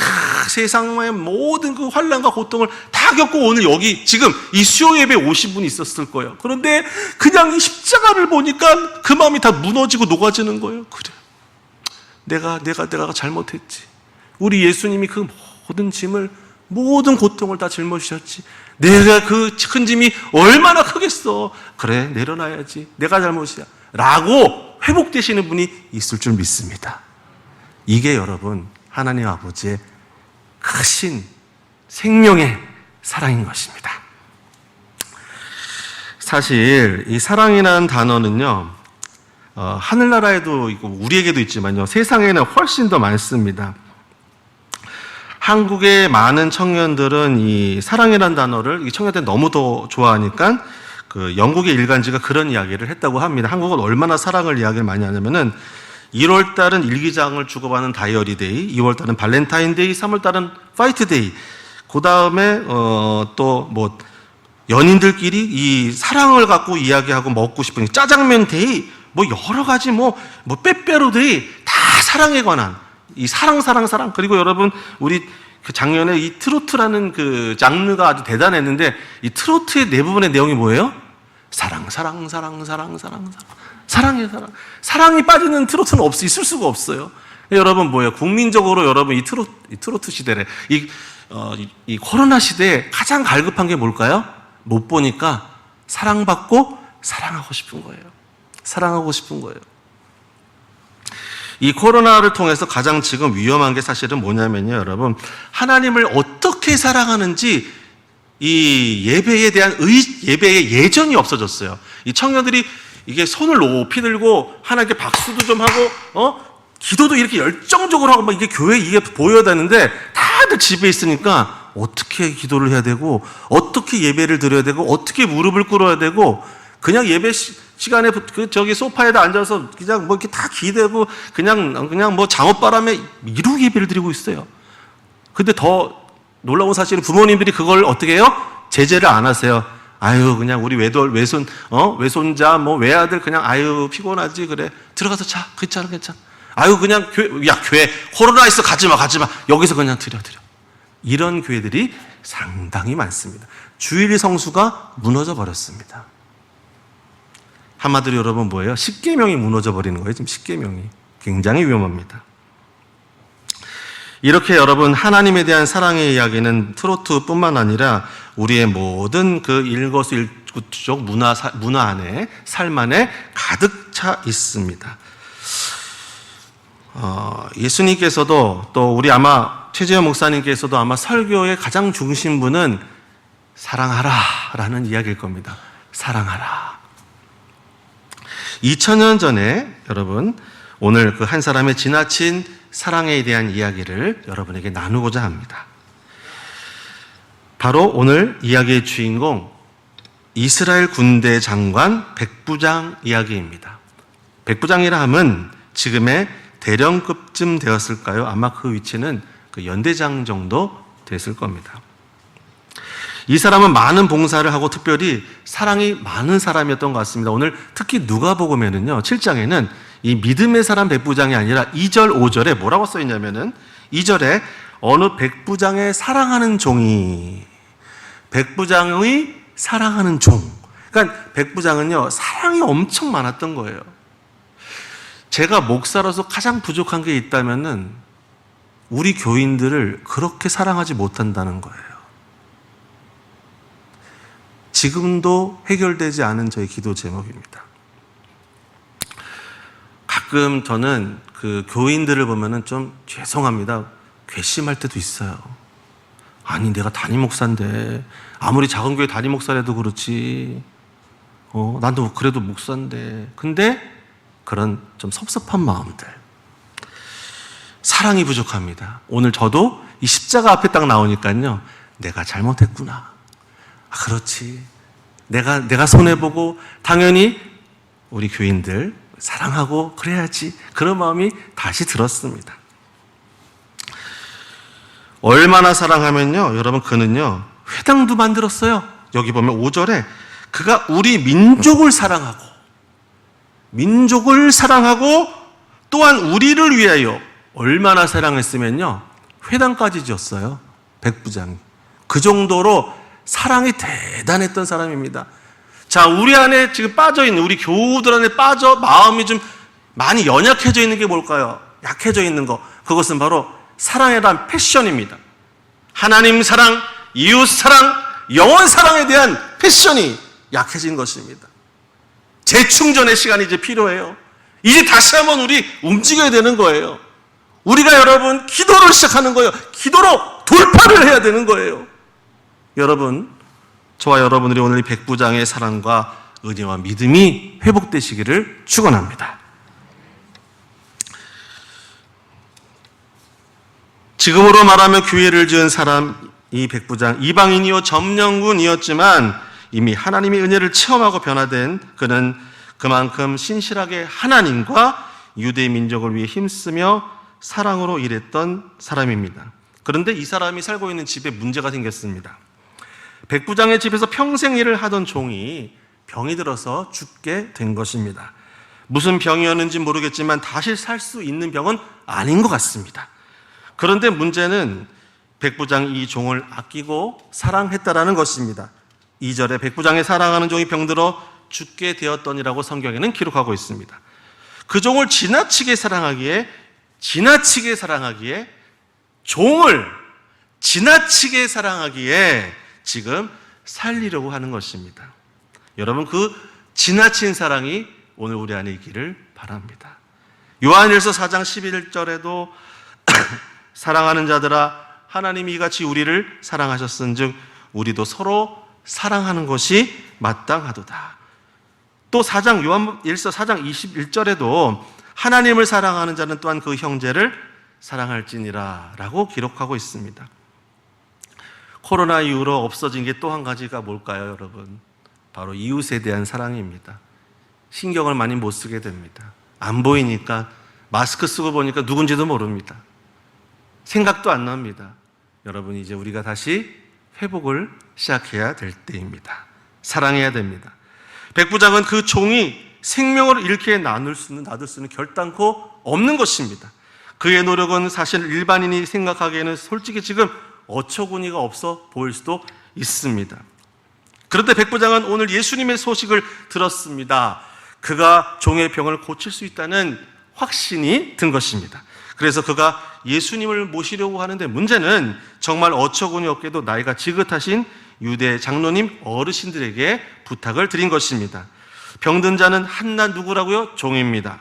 세상의 모든 그 환난과 고통을 다 겪고 오늘 여기 지금 이 수요 예배에 오신 분이 있었을 거예요. 그런데 그냥 이 십자가를 보니까 그 마음이 다 무너지고 녹아지는 거예요. 그래. 내가 잘못했지. 우리 예수님이 그 모든 짐을, 모든 고통을 다 짊어지셨지. 내가 그 큰 짐이 얼마나 크겠어. 그래, 내려놔야지. 내가 잘못이야. 라고 회복되시는 분이 있을 줄 믿습니다. 이게 여러분, 하나님 아버지의 크신 생명의 사랑인 것입니다. 사실 이 사랑이라는 단어는요, 하늘나라에도 있고 우리에게도 있지만요, 세상에는 훨씬 더 많습니다. 한국의 많은 청년들은 이 사랑이라는 단어를, 이 청년들이 너무 더 좋아하니까 그 영국의 일간지가 그런 이야기를 했다고 합니다. 한국은 얼마나 사랑을 이야기를 많이 하냐면은 1월 달은 일기장을 주고받는 다이어리 데이, 2월 달은 발렌타인 데이, 3월 달은 파이트 데이. 그 다음에 또 뭐 연인들끼리 이 사랑을 갖고 이야기하고 먹고 싶은 짜장면 데이, 뭐 여러 가지 뭐 빼빼로 데이, 다 사랑에 관한 이 사랑. 그리고 여러분, 우리 그 작년에 이 트로트라는 그 장르가 아주 대단했는데, 이 트로트의 대부분의 내용이 뭐예요? 사랑이에요, 사랑. 사랑이 빠지는 트로트는 있을 수가 없어요. 여러분, 뭐예요? 국민적으로 여러분, 이 트로트 시대래. 이 코로나 시대에 가장 갈급한 게 뭘까요? 못 보니까 사랑받고 사랑하고 싶은 거예요. 이 코로나를 통해서 가장 지금 위험한 게 사실은 뭐냐면요, 여러분, 하나님을 어떻게 사랑하는지 이 예배에 대한 예배의 예전이 없어졌어요. 이 청년들이 이게 손을 높이 들고 하나님께 박수도 좀 하고, 기도도 이렇게 열정적으로 하고, 막 이게 교회에 이게 보여야 되는데, 다들 집에 있으니까 어떻게 기도를 해야 되고, 어떻게 예배를 드려야 되고, 어떻게 무릎을 꿇어야 되고, 그냥 예배 시간에 저기 소파에다 앉아서 그냥 뭐 이렇게 다 기대고 그냥 뭐 잠옷바람에 이러고 예배를 드리고 있어요. 근데 더 놀라운 사실은 부모님들이 그걸 어떻게 해요? 제재를 안 하세요. 아유, 그냥 우리 외손자, 뭐 외아들 그냥 아유, 피곤하지. 그래. 들어가서 자. 괜찮아. 아유, 그냥 교회 코로나 있어. 가지 마. 여기서 그냥 드려. 이런 교회들이 상당히 많습니다. 주일 성수가 무너져 버렸습니다. 한마디로 여러분 뭐예요? 십계명이 무너져 버리는 거예요. 지금 십계명이 굉장히 위험합니다. 이렇게 여러분, 하나님에 대한 사랑의 이야기는 트로트뿐만 아니라 우리의 모든 그 일거수일투족 문화 안에, 삶 안에 가득 차 있습니다. 예수님께서도 또 우리 아마 최재현 목사님께서도 아마 설교의 가장 중심부는 사랑하라라는 이야기일 겁니다. 사랑하라. 2000년 전에 여러분, 오늘 그 한 사람의 지나친 사랑에 대한 이야기를 여러분에게 나누고자 합니다. 바로 오늘 이야기의 주인공, 이스라엘 군대 장관 백부장 이야기입니다. 백부장이라 하면 지금의 대령급쯤 되었을까요? 아마 그 위치는 그 연대장 정도 됐을 겁니다. 이 사람은 많은 봉사를 하고 특별히 사랑이 많은 사람이었던 것 같습니다. 오늘 특히 누가복음에는요, 7장에는 이 믿음의 사람 백부장이 아니라 2절, 5절에 뭐라고 써 있냐면은 2절에 어느 백부장의 사랑하는 종이, 백부장의 사랑하는 종. 그러니까 백부장은요, 사랑이 엄청 많았던 거예요. 제가 목사로서 가장 부족한 게 있다면은 우리 교인들을 그렇게 사랑하지 못한다는 거예요. 지금도 해결되지 않은 저의 기도 제목입니다. 가끔 저는 그 교인들을 보면은 좀 죄송합니다. 괘씸할 때도 있어요. 아니, 내가 담임 목사인데, 아무리 작은 교회 담임 목사라도 그렇지. 나도 그래도 목사인데. 근데 그런 좀 섭섭한 마음들. 사랑이 부족합니다. 오늘 저도 이 십자가 앞에 딱 나오니까요, 내가 잘못했구나. 그렇지. 내가 손해보고 당연히 우리 교인들 사랑하고 그래야지. 그런 마음이 다시 들었습니다. 얼마나 사랑하면요, 여러분, 그는요 회당도 만들었어요. 여기 보면 5절에 그가 우리 민족을 사랑하고 또한 우리를 위하여 얼마나 사랑했으면요 회당까지 지었어요. 백부장이. 그 정도로 사랑이 대단했던 사람입니다. 자, 우리 안에 지금 빠져있는, 우리 교우들 안에 마음이 좀 많이 연약해져 있는 게 뭘까요? 약해져 있는 거. 그것은 바로 사랑에 대한 패션입니다. 하나님 사랑, 이웃 사랑, 영원 사랑에 대한 패션이 약해진 것입니다. 재충전의 시간이 이제 필요해요. 이제 다시 한번 우리 움직여야 되는 거예요. 우리가 여러분 기도를 시작하는 거예요. 기도로 돌파를 해야 되는 거예요. 여러분, 저와 여러분들이 오늘 이 백부장의 사랑과 은혜와 믿음이 회복되시기를 축원합니다. 지금으로 말하면 교회를 지은 사람, 이 백부장, 이방인이요 점령군이었지만 이미 하나님의 은혜를 체험하고 변화된 그는 그만큼 신실하게 하나님과 유대 민족을 위해 힘쓰며 사랑으로 일했던 사람입니다. 그런데 이 사람이 살고 있는 집에 문제가 생겼습니다. 백부장의 집에서 평생 일을 하던 종이 병이 들어서 죽게 된 것입니다. 무슨 병이었는지 모르겠지만 다시 살 수 있는 병은 아닌 것 같습니다. 그런데 문제는 백부장이 이 종을 아끼고 사랑했다라는 것입니다. 2절에 백부장의 사랑하는 종이 병들어 죽게 되었더니라고 성경에는 기록하고 있습니다. 그 종을 지나치게 사랑하기에 종을 지나치게 사랑하기에 지금 살리려고 하는 것입니다. 여러분, 그 지나친 사랑이 오늘 우리 안에 있기를 바랍니다. 요한일서 4장 11절에도 사랑하는 자들아 하나님이 이같이 우리를 사랑하셨은즉 우리도 서로 사랑하는 것이 마땅하도다. 또 요한일서 4장 21절에도 하나님을 사랑하는 자는 또한 그 형제를 사랑할지니라 라고 기록하고 있습니다. 코로나 이후로 없어진 게 또 한 가지가 뭘까요, 여러분? 바로 이웃에 대한 사랑입니다. 신경을 많이 못 쓰게 됩니다. 안 보이니까, 마스크 쓰고 보니까 누군지도 모릅니다. 생각도 안 납니다. 여러분, 이제 우리가 다시 회복을 시작해야 될 때입니다. 사랑해야 됩니다. 백부장은 그 종이 생명을 잃게 놔둘 수는 결단코 없는 것입니다. 그의 노력은 사실 일반인이 생각하기에는 솔직히 지금 어처구니가 없어 보일 수도 있습니다. 그런데 백부장은 오늘 예수님의 소식을 들었습니다. 그가 종의 병을 고칠 수 있다는 확신이 든 것입니다. 그래서 그가 예수님을 모시려고 하는데 문제는 정말 어처구니 없게도 나이가 지긋하신 유대 장로님 어르신들에게 부탁을 드린 것입니다. 병든 자는 한낱 누구라고요? 종입니다.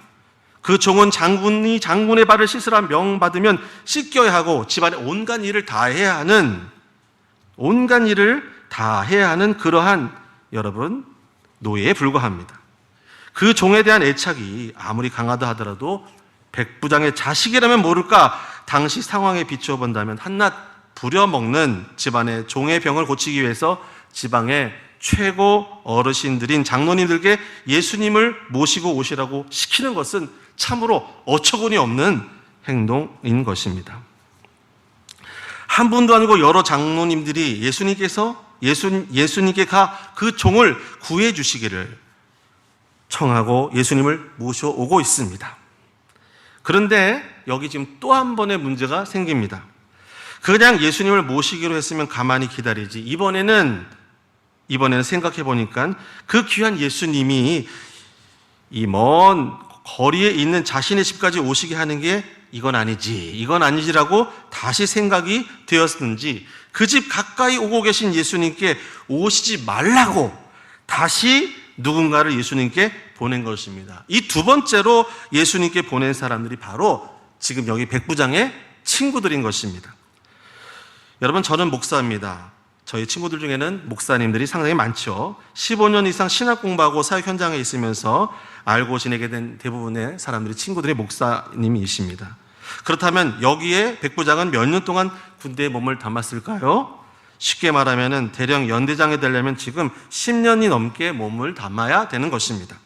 그 종은 장군의 발을 씻으라 명받으면 씻겨야 하고 집안의 온갖 일을 다 해야 하는 그러한 여러분 노예에 불과합니다. 그 종에 대한 애착이 아무리 강하다 하더라도 백부장의 자식이라면 모를까 당시 상황에 비추어 본다면 한낱 부려먹는 집안의 종의 병을 고치기 위해서 지방의 최고 어르신들인 장로님들께 예수님을 모시고 오시라고 시키는 것은 참으로 어처구니 없는 행동인 것입니다. 한 분도 아니고 여러 장로님들이 예수님께 가 그 종을 구해 주시기를 청하고 예수님을 모셔오고 있습니다. 그런데 여기 지금 또 한 번의 문제가 생깁니다. 그냥 예수님을 모시기로 했으면 가만히 기다리지. 이번에는 생각해 보니까 그 귀한 예수님이 이 먼 거리에 있는 자신의 집까지 오시게 하는 게 이건 아니지라고 다시 생각이 되었는지 그 집 가까이 오고 계신 예수님께 오시지 말라고 다시 누군가를 예수님께 보낸 것입니다. 이 두 번째로 예수님께 보낸 사람들이 바로 지금 여기 백부장의 친구들인 것입니다. 여러분, 저는 목사입니다. 저희 친구들 중에는 목사님들이 상당히 많죠. 15년 이상 신학 공부하고 사역 현장에 있으면서 알고 지내게 된 대부분의 사람들이 친구들이 목사님이십니다. 그렇다면 여기에 백부장은 몇 년 동안 군대에 몸을 담았을까요? 쉽게 말하면 대령 연대장이 되려면 지금 10년이 넘게 몸을 담아야 되는 것입니다.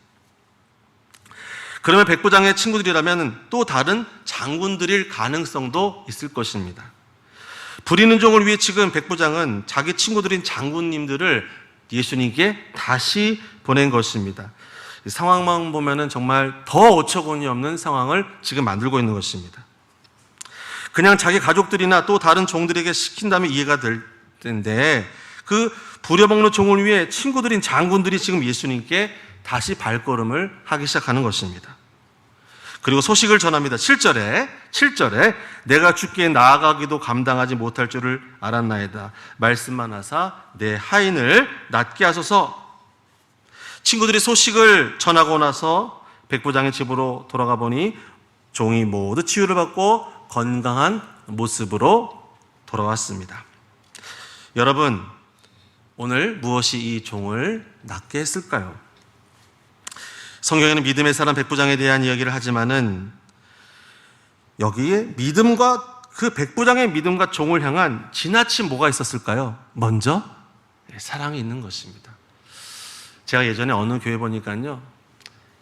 그러면 백부장의 친구들이라면 또 다른 장군들일 가능성도 있을 것입니다. 부리는 종을 위해 지금 백부장은 자기 친구들인 장군님들을 예수님께 다시 보낸 것입니다. 이 상황만 보면은 정말 더 어처구니 없는 상황을 지금 만들고 있는 것입니다. 그냥 자기 가족들이나 또 다른 종들에게 시킨다면 이해가 될 텐데 그 부려먹는 종을 위해 친구들인 장군들이 지금 예수님께 다시 발걸음을 하기 시작하는 것입니다. 그리고 소식을 전합니다. 7절에 내가 주께 나아가기도 감당하지 못할 줄을 알았나이다. 말씀만 하사 내 하인을 낫게 하소서. 친구들이 소식을 전하고 나서 백부장의 집으로 돌아가 보니 종이 모두 치유를 받고 건강한 모습으로 돌아왔습니다. 여러분, 오늘 무엇이 이 종을 낫게 했을까요? 성경에는 믿음의 사람 백부장에 대한 이야기를 하지만은 여기에 믿음과 그 백부장의 믿음과 종을 향한 지나친 뭐가 있었을까요? 먼저 사랑이 있는 것입니다. 제가 예전에 어느 교회 보니까요,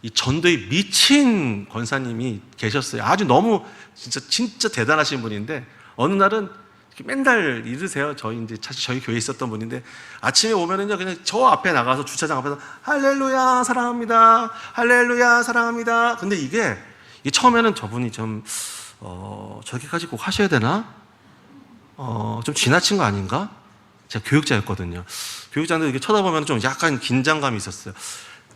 이 전도에 미친 권사님이 계셨어요. 아주 너무 진짜 대단하신 분인데 어느 날은 맨날 이러세요. 저희 교회에 있었던 분인데 아침에 오면은요 그냥 저 앞에 나가서 주차장 앞에서 할렐루야 사랑합니다, 할렐루야 사랑합니다. 근데 이게 처음에는 저분이 좀 저렇게까지 꼭 하셔야 되나? 좀 지나친 거 아닌가? 제가 교육자였거든요. 교육자인데 이렇게 쳐다보면 좀 약간 긴장감이 있었어요.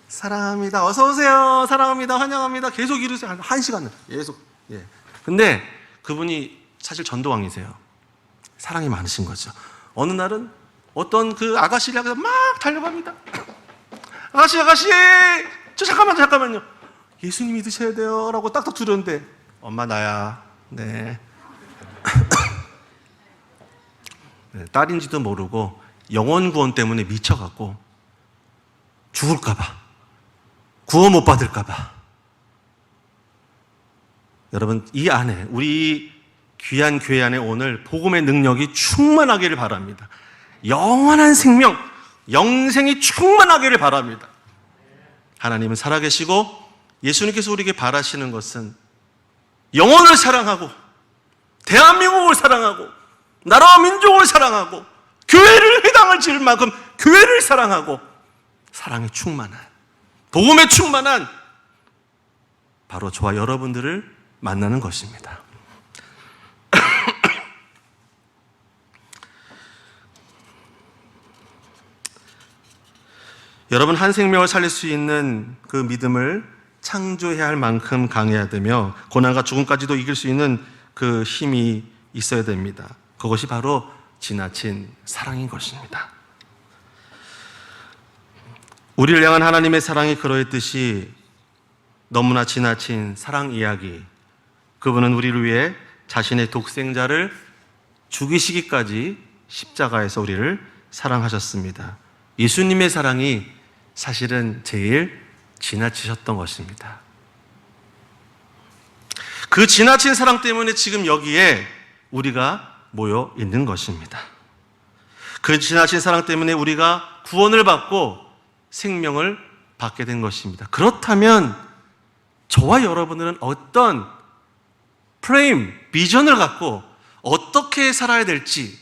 사랑합니다, 어서 오세요, 사랑합니다, 환영합니다. 계속 이러세요. 한 시간을 계속. 예. 근데 그분이 사실 전도왕이세요. 사랑이 많으신 거죠. 어느 날은 어떤 그 아가씨를 향해서 막 달려갑니다. 아가씨, 저 잠깐만요. 예수님 믿으셔야 돼요. 라고 딱딱 두려운데, 엄마 나야. 네. 네, 딸인지도 모르고 영혼 구원 때문에 미쳐갖고 죽을까봐, 구원 못 받을까봐. 여러분, 이 안에 우리 귀한 교회 안에 오늘 복음의 능력이 충만하기를 바랍니다. 영원한 생명, 영생이 충만하기를 바랍니다. 하나님은 살아계시고 예수님께서 우리에게 바라시는 것은 영혼을 사랑하고 대한민국을 사랑하고 나라와 민족을 사랑하고 교회를 회당을 지을 만큼 교회를 사랑하고 사랑이 충만한, 복음에 충만한 바로 저와 여러분들을 만나는 것입니다. 여러분, 한 생명을 살릴 수 있는 그 믿음을 창조해야 할 만큼 강해야 되며 고난과 죽음까지도 이길 수 있는 그 힘이 있어야 됩니다. 그것이 바로 지나친 사랑인 것입니다. 우리를 향한 하나님의 사랑이 그러했듯이 너무나 지나친 사랑 이야기, 그분은 우리를 위해 자신의 독생자를 죽이시기까지 십자가에서 우리를 사랑하셨습니다. 예수님의 사랑이 사실은 제일 지나치셨던 것입니다. 그 지나친 사랑 때문에 지금 여기에 우리가 모여 있는 것입니다. 그 지나친 사랑 때문에 우리가 구원을 받고 생명을 받게 된 것입니다. 그렇다면 저와 여러분들은 어떤 프레임, 비전을 갖고 어떻게 살아야 될지,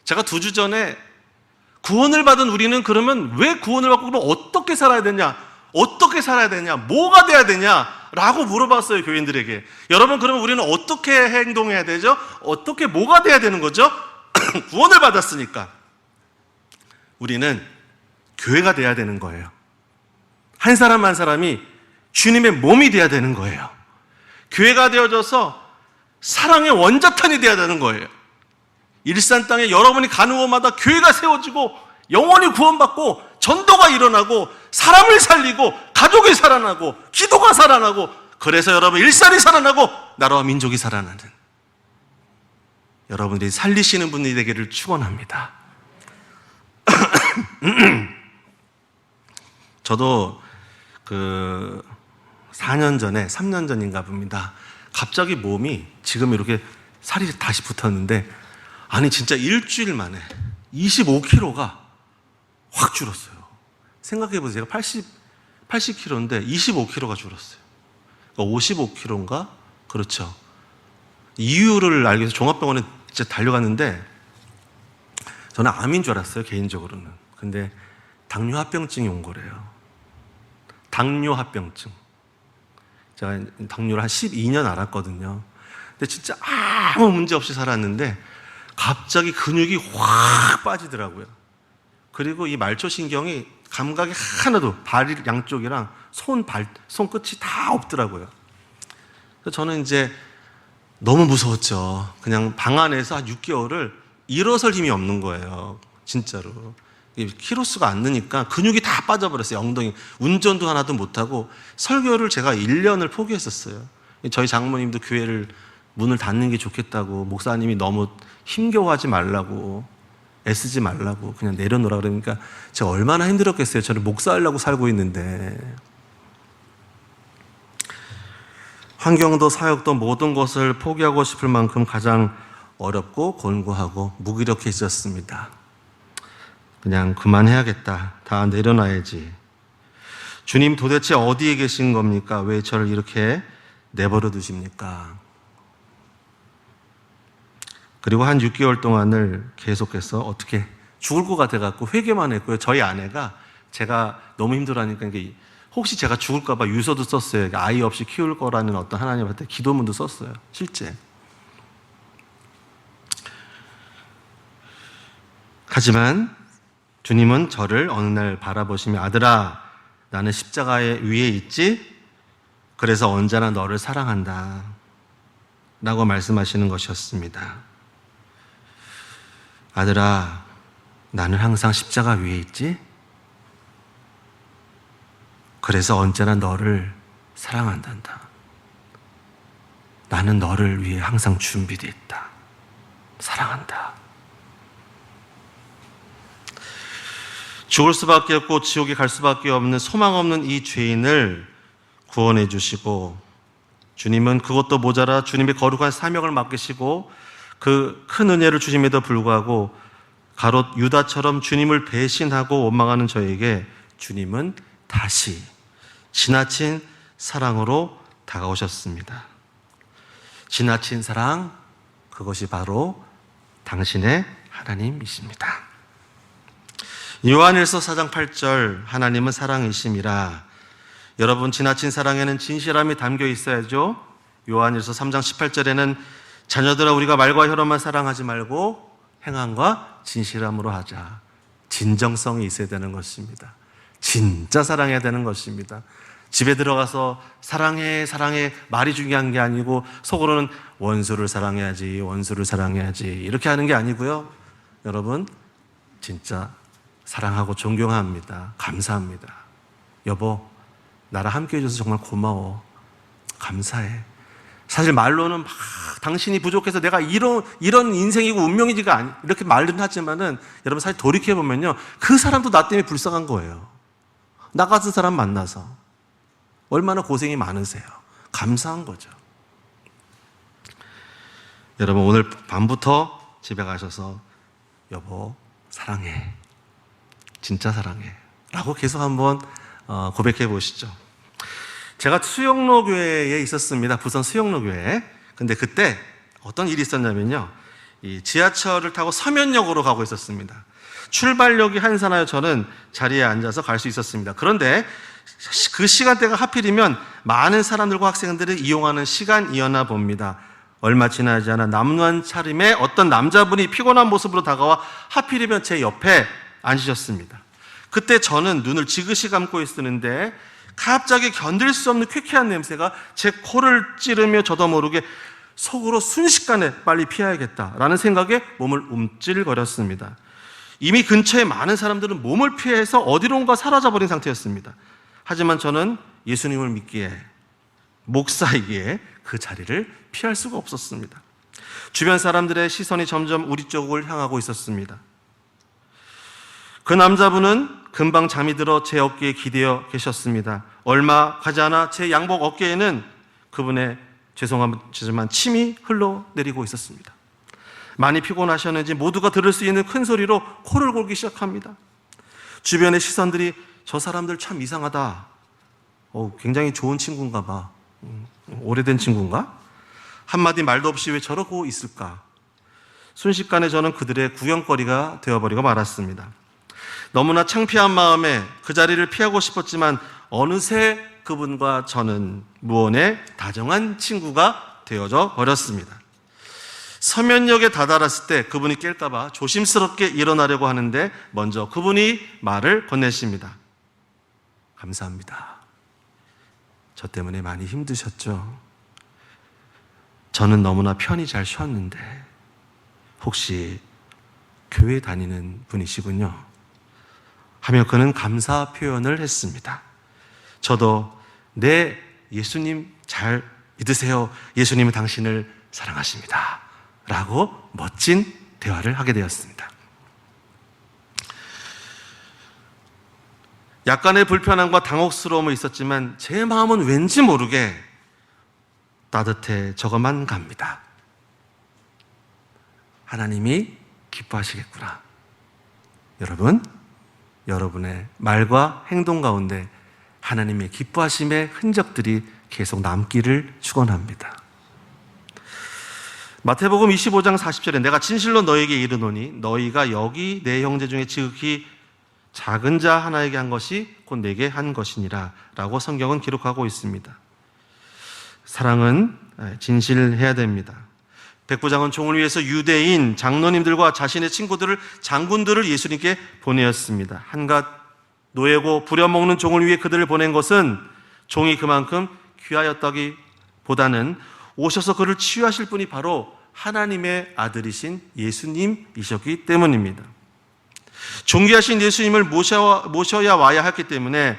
제가 2주 전에 구원을 받은 우리는 그러면 왜 구원을 받고 그럼 어떻게 살아야 되냐? 어떻게 살아야 되냐? 뭐가 돼야 되냐? 라고 물어봤어요, 교인들에게. 여러분, 그러면 우리는 어떻게 행동해야 되죠? 어떻게 뭐가 돼야 되는 거죠? 구원을 받았으니까. 우리는 교회가 돼야 되는 거예요. 한 사람 한 사람이 주님의 몸이 돼야 되는 거예요. 교회가 되어져서 사랑의 원자탄이 돼야 되는 거예요. 일산 땅에 여러분이 가는 곳마다 교회가 세워지고 영혼이 구원받고 전도가 일어나고 사람을 살리고 가족이 살아나고 기도가 살아나고, 그래서 여러분 일산이 살아나고 나라와 민족이 살아나는 여러분들이 살리시는 분이 되기를 축원합니다. 저도 4년 전에 3년 전인가 봅니다. 갑자기 몸이 지금 이렇게 살이 다시 붙었는데, 아니 진짜 일주일 만에 25kg가 확 줄었어요. 생각해보세요. 제가 80kg인데 25kg가 줄었어요. 그러니까 55kg인가? 그렇죠. 이유를 알기 위해서 종합병원에 진짜 달려갔는데 저는 암인 줄 알았어요, 개인적으로는. 근데 당뇨합병증이 온 거래요. 당뇨합병증. 제가 당뇨를 한 12년 앓았거든요. 근데 진짜 아무 문제 없이 살았는데 갑자기 근육이 확 빠지더라고요. 그리고 이 말초신경이 감각이 하나도 발 양쪽이랑 손끝이 다 없더라고요. 그래서 저는 이제 너무 무서웠죠. 그냥 방 안에서 한 6개월을 일어설 힘이 없는 거예요. 진짜로. 키로수가 안 느니까 근육이 다 빠져버렸어요. 엉덩이. 운전도 하나도 못하고 설교를 제가 1년을 포기했었어요. 저희 장모님도 교회를 문을 닫는 게 좋겠다고, 목사님이 너무 힘겨워하지 말라고, 애쓰지 말라고 그냥 내려놓으라 그러니까 제가 얼마나 힘들었겠어요. 저는 목사하려고 살고 있는데. 환경도 사역도 모든 것을 포기하고 싶을 만큼 가장 어렵고 곤고하고 무기력해졌습니다. 그냥 그만해야겠다. 다 내려놔야지. 주님 도대체 어디에 계신 겁니까? 왜 저를 이렇게 내버려 두십니까? 그리고 한 6개월 동안을 계속해서 어떻게 죽을 것 같아갖고 회개만 했고요. 저희 아내가 제가 너무 힘들어하니까 혹시 제가 죽을까 봐 유서도 썼어요. 아이 없이 키울 거라는 어떤 하나님한테 기도문도 썼어요. 실제. 하지만 주님은 저를 어느 날 바라보시며 아들아, 나는 십자가 위에 있지? 그래서 언제나 너를 사랑한다. 라고 말씀하시는 것이었습니다. 아들아, 나는 항상 십자가 위에 있지? 그래서 언제나 너를 사랑한단다. 나는 너를 위해 항상 준비되어 있다. 사랑한다. 죽을 수밖에 없고 지옥에 갈 수밖에 없는 소망 없는 이 죄인을 구원해 주시고, 주님은 그것도 모자라 주님의 거룩한 사명을 맡기시고 그 큰 은혜를 주심에도 불구하고 가롯 유다처럼 주님을 배신하고 원망하는 저에게 주님은 다시 지나친 사랑으로 다가오셨습니다. 지나친 사랑, 그것이 바로 당신의 하나님이십니다. 요한일서 4장 8절, 하나님은 사랑이심이라. 여러분, 지나친 사랑에는 진실함이 담겨 있어야죠. 요한일서 3장 18절에는 자녀들아, 우리가 말과 혀로만 사랑하지 말고 행함과 진실함으로 하자. 진정성이 있어야 되는 것입니다. 진짜 사랑해야 되는 것입니다. 집에 들어가서 사랑해 사랑해 말이 중요한 게 아니고 속으로는 원수를 사랑해야지 원수를 사랑해야지 이렇게 하는 게 아니고요. 여러분, 진짜 사랑하고 존경합니다. 감사합니다. 여보, 나랑 함께 해줘서 정말 고마워. 감사해. 사실 말로는 막 당신이 부족해서 내가 이런 인생이고 운명이지가 아니, 이렇게 말은 하지만은 여러분 사실 돌이켜보면요, 그 사람도 나 때문에 불쌍한 거예요. 나 같은 사람 만나서 얼마나 고생이 많으세요. 감사한 거죠. 여러분, 오늘 밤부터 집에 가셔서 여보 사랑해, 진짜 사랑해 라고 계속 한번 고백해 보시죠. 제가 수영로 교회에 있었습니다. 부산 수영로 교회에. 근데 그때 어떤 일이 있었냐면요, 이 지하철을 타고 서면역으로 가고 있었습니다. 출발역이 한산하여 저는 자리에 앉아서 갈 수 있었습니다. 그런데 그 시간대가 하필이면 많은 사람들과 학생들이 이용하는 시간이었나 봅니다. 얼마 지나지 않아 남루한 차림에 어떤 남자분이 피곤한 모습으로 다가와 하필이면 제 옆에 앉으셨습니다. 그때 저는 눈을 지그시 감고 있었는데 갑자기 견딜 수 없는 쾌쾌한 냄새가 제 코를 찌르며 저도 모르게 속으로 순식간에 빨리 피해야겠다라는 생각에 몸을 움찔거렸습니다. 이미 근처에 많은 사람들은 몸을 피해서 어디론가 사라져버린 상태였습니다. 하지만 저는 예수님을 믿기에, 목사이기에 그 자리를 피할 수가 없었습니다. 주변 사람들의 시선이 점점 우리 쪽을 향하고 있었습니다. 그 남자분은 금방 잠이 들어 제 어깨에 기대어 계셨습니다. 얼마 가지 않아 제 양복 어깨에는 그분의 죄송하지만 침이 흘러내리고 있었습니다. 많이 피곤하셨는지 모두가 들을 수 있는 큰 소리로 코를 골기 시작합니다. 주변의 시선들이 저 사람들 참 이상하다. 굉장히 좋은 친구인가 봐. 오래된 친구인가? 한마디 말도 없이 왜 저러고 있을까? 순식간에 저는 그들의 구경거리가 되어버리고 말았습니다. 너무나 창피한 마음에 그 자리를 피하고 싶었지만 어느새 그분과 저는 무언의 다정한 친구가 되어져 버렸습니다. 서면역에 다다랐을 때 그분이 깰까봐 조심스럽게 일어나려고 하는데 먼저 그분이 말을 건네십니다. 감사합니다. 저 때문에 많이 힘드셨죠? 저는 너무나 편히 잘 쉬었는데 혹시 교회 다니는 분이시군요. 하며 그는 감사 표현을 했습니다. 저도 네, 예수님 잘 믿으세요. 예수님은 당신을 사랑하십니다. 라고 멋진 대화를 하게 되었습니다. 약간의 불편함과 당혹스러움은 있었지만 제 마음은 왠지 모르게 따뜻해져만 갑니다. 하나님이 기뻐하시겠구나. 여러분, 여러분의 말과 행동 가운데 하나님의 기뻐하심의 흔적들이 계속 남기를 축원합니다. 마태복음 25장 40절에 내가 진실로 너에게 이르노니 너희가 여기 내 형제 중에 지극히 작은 자 하나에게 한 것이 곧 내게 한 것이니라 라고 성경은 기록하고 있습니다. 사랑은 진실해야 됩니다. 백부장은 종을 위해서 유대인 장로님들과 자신의 친구들을 장군들을 예수님께 보내었습니다. 한갓 노예고 부려먹는 종을 위해 그들을 보낸 것은 종이 그만큼 귀하였다기보다는 오셔서 그를 치유하실 분이 바로 하나님의 아들이신 예수님이셨기 때문입니다. 존귀하신 예수님을 모셔야 와야 했기 때문에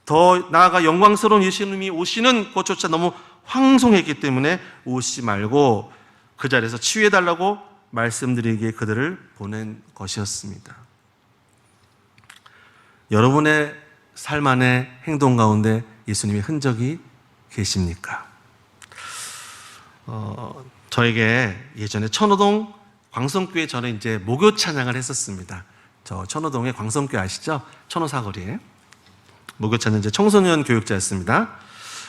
더 나아가 영광스러운 예수님이 오시는 것조차 너무 황송했기 때문에 오시지 말고 그 자리에서 치유해달라고 말씀드리기에 그들을 보낸 것이었습니다. 여러분의 삶 안에 행동 가운데 예수님의 흔적이 계십니까? 저에게 예전에 천호동 광성교회 저는 이제 목요 찬양을 했었습니다. 저 천호동의 광성교회 아시죠? 천호사거리에. 목요 찬양 이제 청소년 교육자였습니다.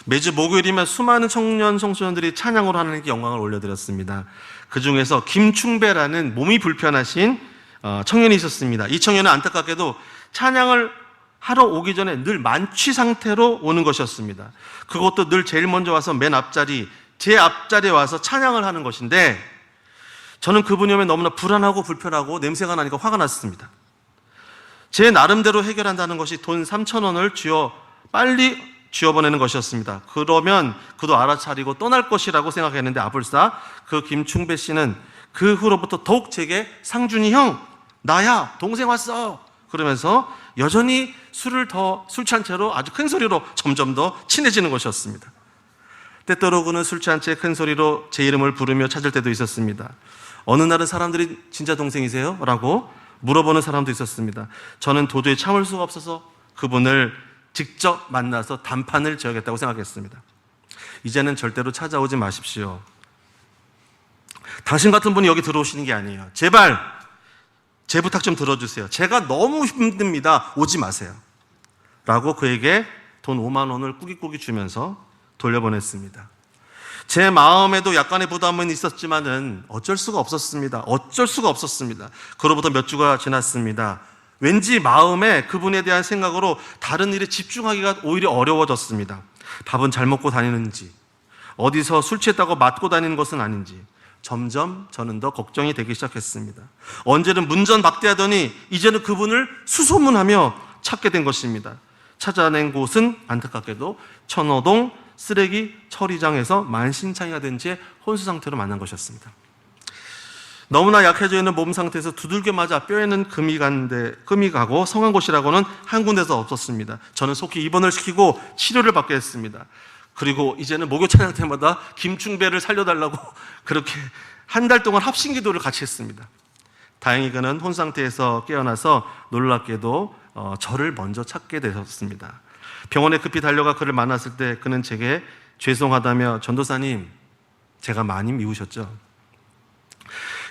매주 목요일이면 수많은 청년 청소년들이 찬양으로 하나님께 영광을 올려드렸습니다. 그 중에서 김충배라는 몸이 불편하신 청년이 있었습니다. 이 청년은 안타깝게도 찬양을 하러 오기 전에 늘 만취 상태로 오는 것이었습니다. 그것도 늘 제일 먼저 와서 맨 앞자리, 제 앞자리에 와서 찬양을 하는 것인데 저는 그분이 오면 너무나 불안하고 불편하고 냄새가 나니까 화가 났습니다. 제 나름대로 해결한다는 것이 돈 3,000원을 빨리 쥐어보내는 것이었습니다. 그러면 그도 알아차리고 떠날 것이라고 생각했는데 아불싸 그 김충배 씨는 그 후로부터 더욱 제게 상준이 형, 나야, 동생 왔어. 그러면서 여전히 술 취한 채로 아주 큰 소리로 점점 더 친해지는 것이었습니다. 때때로 그는 술 취한 채 큰 소리로 제 이름을 부르며 찾을 때도 있었습니다. 어느 날은 사람들이 진짜 동생이세요? 라고 물어보는 사람도 있었습니다. 저는 도저히 참을 수가 없어서 그분을 직접 만나서 단판을 지어야겠다고 생각했습니다. 이제는 절대로 찾아오지 마십시오. 당신 같은 분이 여기 들어오시는 게 아니에요. 제발 제 부탁 좀 들어주세요. 제가 너무 힘듭니다. 오지 마세요. 라고 그에게 돈 5만 원을 꾸깃꾸깃 주면서 돌려보냈습니다. 제 마음에도 약간의 부담은 있었지만은 어쩔 수가 없었습니다. 그로부터 몇 주가 지났습니다. 왠지 마음에 그분에 대한 생각으로 다른 일에 집중하기가 오히려 어려워졌습니다. 밥은 잘 먹고 다니는지, 어디서 술 취했다고 맞고 다니는 것은 아닌지 점점 저는 더 걱정이 되기 시작했습니다. 언제는 문전박대하더니 이제는 그분을 수소문하며 찾게 된 것입니다. 찾아낸 곳은 안타깝게도 천호동 쓰레기 처리장에서 만신창이가 된 채 혼수 상태로 만난 것이었습니다. 너무나 약해져 있는 몸 상태에서 두들겨 맞아 뼈에는 금이 가고 성한 곳이라고는 한 군데서 없었습니다. 저는 속히 입원을 시키고 치료를 받게 했습니다. 그리고 이제는 목요 찬양 때마다 김충배를 살려달라고 그렇게 한 달 동안 합심 기도를 같이 했습니다. 다행히 그는 혼 상태에서 깨어나서 놀랍게도 저를 먼저 찾게 되었습니다. 병원에 급히 달려가 그를 만났을 때 그는 제게 죄송하다며 전도사님, 제가 많이 미우셨죠?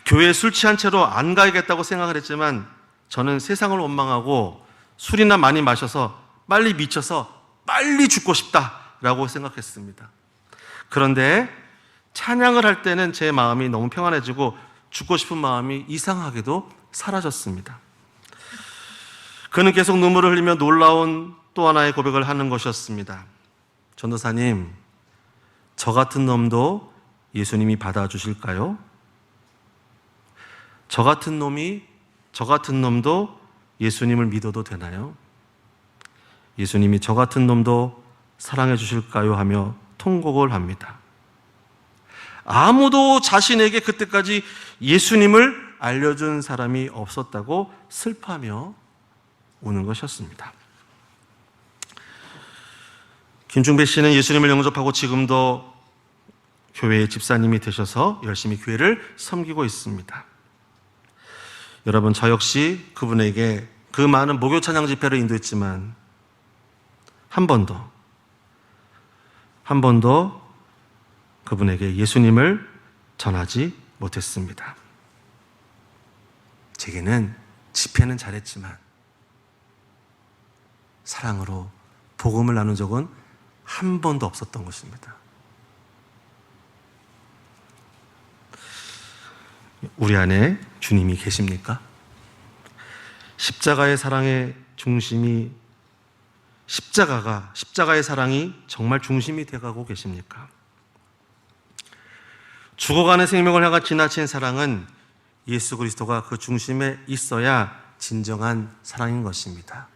교회에 술 취한 채로 안 가야겠다고 생각을 했지만 저는 세상을 원망하고 술이나 많이 마셔서 빨리 미쳐서 빨리 죽고 싶다라고 생각했습니다. 그런데 찬양을 할 때는 제 마음이 너무 평안해지고 죽고 싶은 마음이 이상하게도 사라졌습니다. 그는 계속 눈물을 흘리며 놀라운 또 하나의 고백을 하는 것이었습니다. 전도사님, 저 같은 놈도 예수님이 받아주실까요? 저 같은 놈도 예수님을 믿어도 되나요? 예수님이 저 같은 놈도 사랑해 주실까요? 하며 통곡을 합니다. 아무도 자신에게 그때까지 예수님을 알려준 사람이 없었다고 슬퍼하며 우는 것이었습니다. 김중배 씨는 예수님을 영접하고 지금도 교회의 집사님이 되셔서 열심히 교회를 섬기고 있습니다. 여러분, 저 역시 그분에게 그 많은 목요 찬양 집회를 인도했지만 한 번도 그분에게 예수님을 전하지 못했습니다. 제게는 집회는 잘했지만 사랑으로 복음을 나눈 적은 한 번도 없었던 것입니다. 우리 안에 주님이 계십니까? 십자가의 사랑의 중심이 십자가의 사랑이 정말 중심이 되어가고 계십니까? 죽어가는 생명을 향한 지나친 사랑은 예수 그리스도가 그 중심에 있어야 진정한 사랑인 것입니다.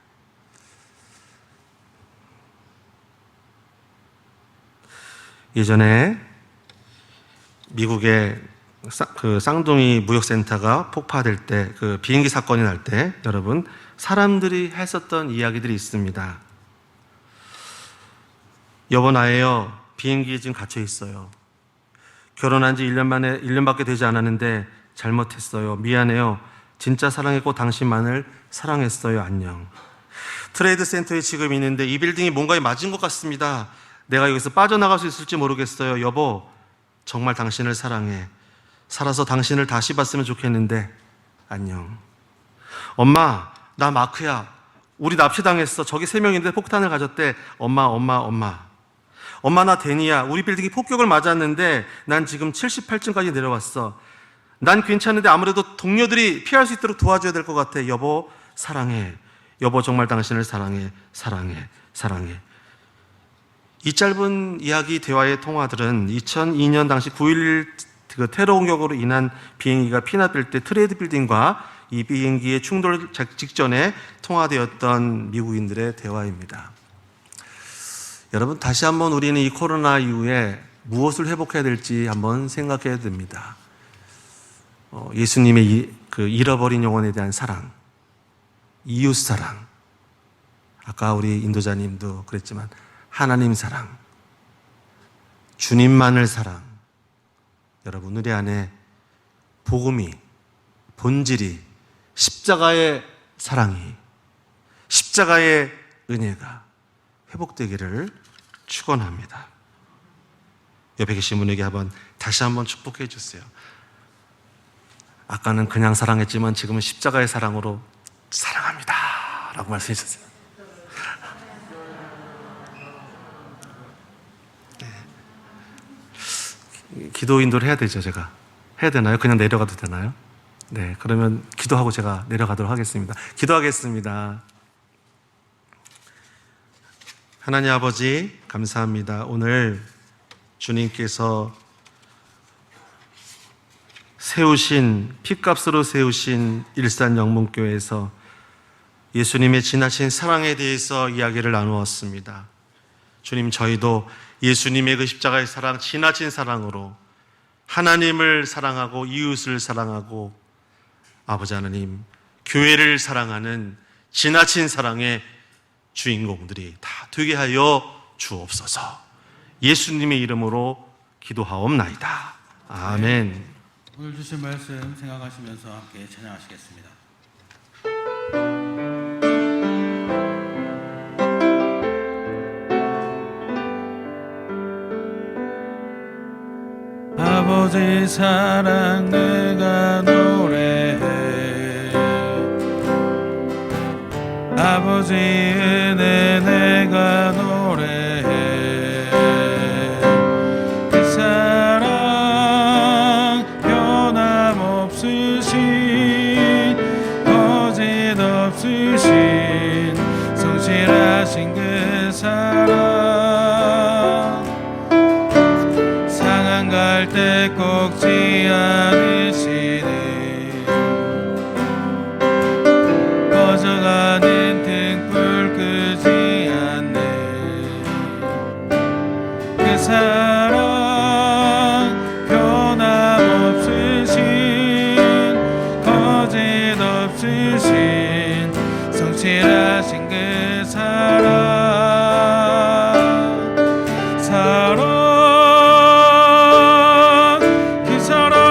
예전에 미국의 그 쌍둥이 무역센터가 폭파될 때, 그 비행기 사건이 날 때, 여러분, 사람들이 했었던 이야기들이 있습니다. 여보, 나예요. 비행기에 지금 갇혀 있어요. 결혼한 지 1년밖에 되지 않았는데 잘못했어요. 미안해요. 진짜 사랑했고 당신만을 사랑했어요. 안녕. 트레이드 센터에 지금 있는데 이 빌딩이 뭔가에 맞은 것 같습니다. 내가 여기서 빠져나갈 수 있을지 모르겠어요. 여보, 정말 당신을 사랑해. 살아서 당신을 다시 봤으면 좋겠는데 안녕. 엄마, 나 마크야. 우리 납치당했어. 저기 3명인데 폭탄을 가졌대. 엄마, 나 데니야. 우리 빌딩이 폭격을 맞았는데 난 지금 78층까지 내려왔어. 난 괜찮은데 아무래도 동료들이 피할 수 있도록 도와줘야 될 것 같아. 여보, 사랑해. 여보, 정말 당신을 사랑해. 이 짧은 이야기 대화의 통화들은 2002년 당시 9.11 그 테러 공격으로 인한 비행기가 피난될 때 트레이드 빌딩과 이 비행기의 충돌 직전에 통화되었던 미국인들의 대화입니다. 여러분, 다시 한번 우리는 이 코로나 이후에 무엇을 회복해야 될지 한번 생각해야 됩니다. 예수님의 그 잃어버린 영혼에 대한 사랑, 이웃 사랑, 아까 우리 인도자님도 그랬지만 하나님 사랑, 주님만을 사랑. 여러분, 우리 안에 복음이, 본질이, 십자가의 사랑이, 십자가의 은혜가 회복되기를 축원합니다. 옆에 계신 분에게 다시 한번 축복해 주세요. 아까는 그냥 사랑했지만 지금은 십자가의 사랑으로 사랑합니다 라고 말씀해 주세요. 기도 인도를 해야 되죠. 제가 해야 되나요? 그냥 내려가도 되나요? 네, 그러면 기도하고 제가 내려가도록 하겠습니다. 기도하겠습니다. 하나님 아버지, 감사합니다. 오늘 주님께서 핏값으로 세우신 일산 영문교회에서 예수님의 지나친 사랑에 대해서 이야기를 나누었습니다. 주님, 저희도 예수님의 그 십자가의 사랑, 지나친 사랑으로 하나님을 사랑하고 이웃을 사랑하고 아버지 하나님, 교회를 사랑하는 지나친 사랑의 주인공들이 다 되게 하여 주옵소서. 예수님의 이름으로 기도하옵나이다. 아멘. 오늘 주신 말씀 생각하시면서 함께 찬양하시겠습니다. 아버지 사랑 내가 노래해, 아버지 은혜 내가 노래해. 그 사랑 변함없이 갈 때 꺾지 않으시네. 꺼져가는 등불 끄지 않네. 그 사랑 변함없으신 거짓없으신 성실하신 그 사랑 그 사랑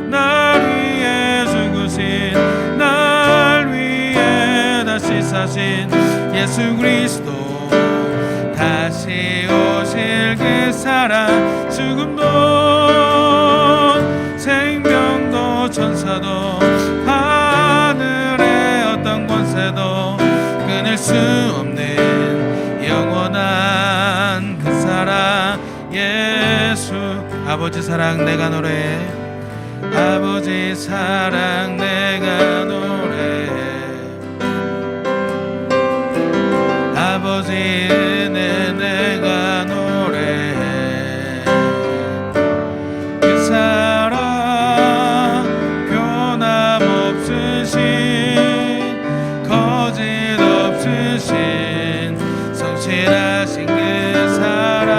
날 위해 죽으신 날 위해 다시 사신 예수 그리스도 다시 오실 그 사랑 죽음도 생명도 천사도 하늘의 어떤 권세도 끊을 수 없는 영원한 그 사랑 예수. 아버지 사랑 내가 노래해. 아버지 사랑 내가 노래해. 아버지 은혜 내가 노래해. 그 사랑 변함없으신 거짓 없으신 성실하신 그 사랑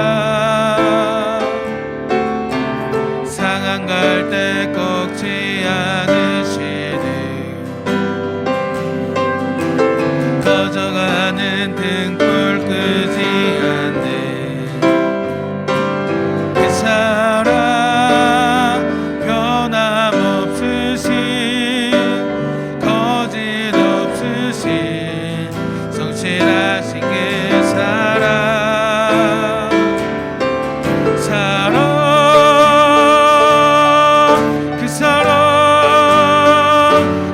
상한 갈 때 꺾지 않으시네. 꺼져가는 등불 끄지 않네. 그 사랑 변함없으신 거짓 없으신 성실하신 그 사랑 그 사랑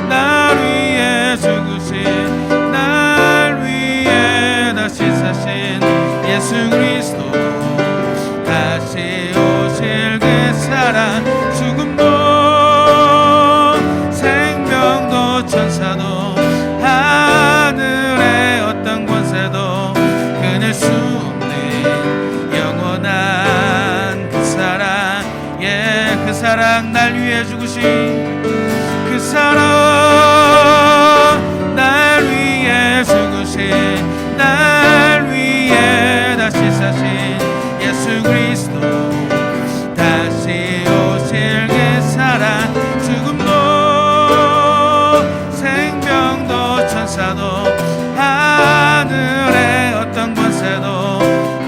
날 위해 죽으신 날 위해 다시 사신 예수 그리스도 다시 오실 그 사랑 죽음도 생명도 천사도 하늘의 어떤 권세도 끊을 수 없는 영원한 그 사랑 그 사랑 날 위해 죽으신 그 사랑 날 위해 죽으신 날 위해 다시 사신 예수 그리스도 다시 오실 그 사랑 죽음도 생명도 천사도 하늘의 어떤 권세도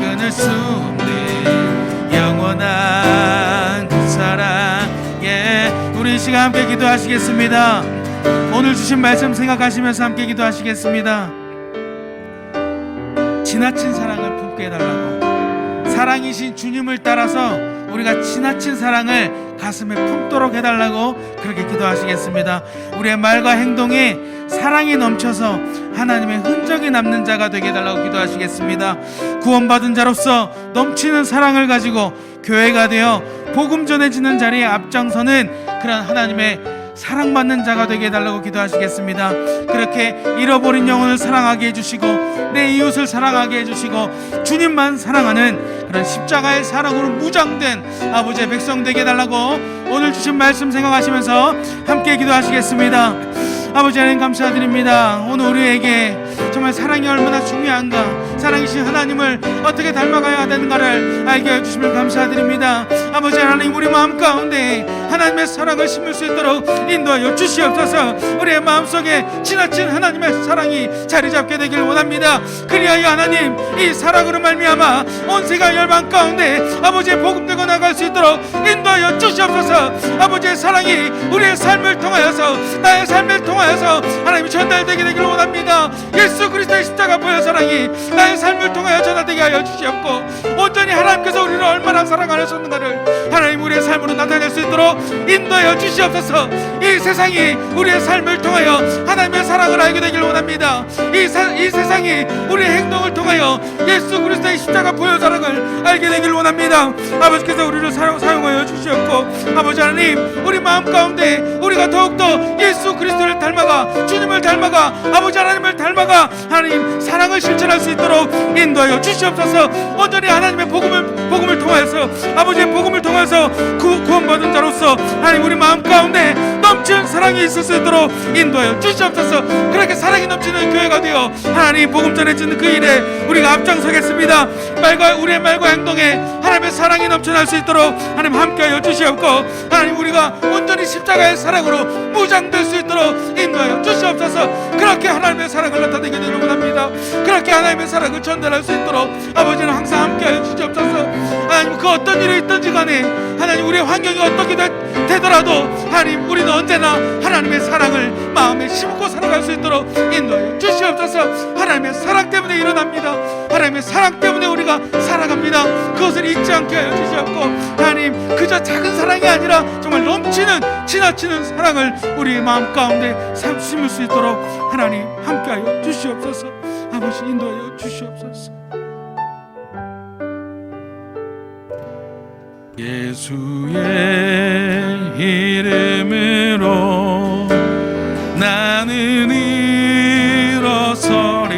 끊을 수 없는 영원한 그 사랑 우리 이 시간 함께 기도하시겠습니다. 오늘 주신 말씀 생각하시면서 함께 기도하시겠습니다. 지나친 사랑을 품게 해달라고, 사랑이신 주님을 따라서 우리가 지나친 사랑을 가슴에 품도록 해달라고 그렇게 기도하시겠습니다. 우리의 말과 행동에 사랑이 넘쳐서 하나님의 흔적이 남는 자가 되게 해달라고 기도하시겠습니다. 구원받은 자로서 넘치는 사랑을 가지고 교회가 되어 복음 전해지는 자리에 앞장서는 그런 하나님의 사랑받는 자가 되게 해달라고 기도하시겠습니다. 그렇게 잃어버린 영혼을 사랑하게 해주시고 내 이웃을 사랑하게 해주시고 주님만 사랑하는 그런 십자가의 사랑으로 무장된 아버지의 백성 되게 해달라고 오늘 주신 말씀 생각하시면서 함께 기도하시겠습니다. 아버지 하나님 감사드립니다. 오늘 우리에게 정말 사랑이 얼마나 중요한가, 사랑이신 하나님을 어떻게 닮아가야 되는가를 알게 해주심을 감사드립니다. 아버지 하나님, 우리 마음 가운데 하나님의 사랑을 심을 수 있도록 인도하여 주시옵소서. 우리의 마음속에 지나친 하나님의 사랑이 자리 잡게 되길 원합니다. 그리하여 하나님, 이 사랑으로 말미암아 온 세상 열방 가운데 아버지의 복음 들고 나갈 수 있도록 인도하여 주시옵소서. 아버지의 사랑이 우리의 삶을 통하여서, 나의 삶을 통하여서 하나님이 전달되게 되길 원합니다. 예수 그리스도의 십자가 보혈 사랑이 나의 삶을 통하여 전달되게 하여 주시옵고, 온전히 하나님께서 우리를 얼마나 사랑하셨는가를 하나님 우리 우리의 삶으로 나타낼 수 있도록 인도하여 주시옵소서. 이 세상이 우리의 삶을 통하여 하나님의 사랑을 알게 되길 원합니다. 이 세상이 우리의 행동을 통하여 예수 그리스도의 십자가 보혈 사랑을 알게 되길 원합니다. 아버지께서 우리를 사용하여 주시옵고, 아버지 하나님, 우리 마음 가운데 우리가 더욱더 예수 그리스도를 닮아가, 주님을 닮아가, 아버지 하나님을 닮아가 하나님 사랑을 실천할 수 있도록 인도하여 주시옵소서. 온전히 하나님의 복음을 통하여서, 아버지의 복음을 통해서 구원받은 자로서 하나님 우리 마음 가운데 넘치는 사랑이 있을 수 있도록 인도하여 주시옵소서. 그렇게 사랑이 넘치는 교회가 되어 하나님 복음 전해지는 그 일에 우리가 앞장서겠습니다. 우리의 말과 행동에 하나님의 사랑이 넘쳐날 수 있도록 하나님 함께하여 주시옵고, 하나님 우리가 온전히 십자가의 사랑으로 무장될 수 있도록 인도하여 주시옵소서. 그렇게 하나님의 사랑을 나타내게 되길 원합니다. 그렇게 하나님의 사랑을 전달할 수 있도록 아버지는 항상 함께하여 주시옵소서. 하나님 그 어떤 일이 있든지 간에 하나님 우리의 환경이 어떻게 되더라도 하나님 우리는 언제나 하나님의 사랑을 마음에 심고 살아갈 수 있도록 인도하여 주시옵소서. 하나님의 사랑 때문에 일어납니다. 하나님의 사랑 때문에 우리가 살아갑니다. 그것을 잊지 않게 하여 주시옵고, 하나님 그저 작은 사랑이 아니라 정말 넘치는 지나치는 사랑을 우리의 마음 가운데 심을 수 있도록 하나님 함께하여 주시옵소서. 아버지 인도하여 주시옵소서. 예수의 이름으로 나는 일어서리라.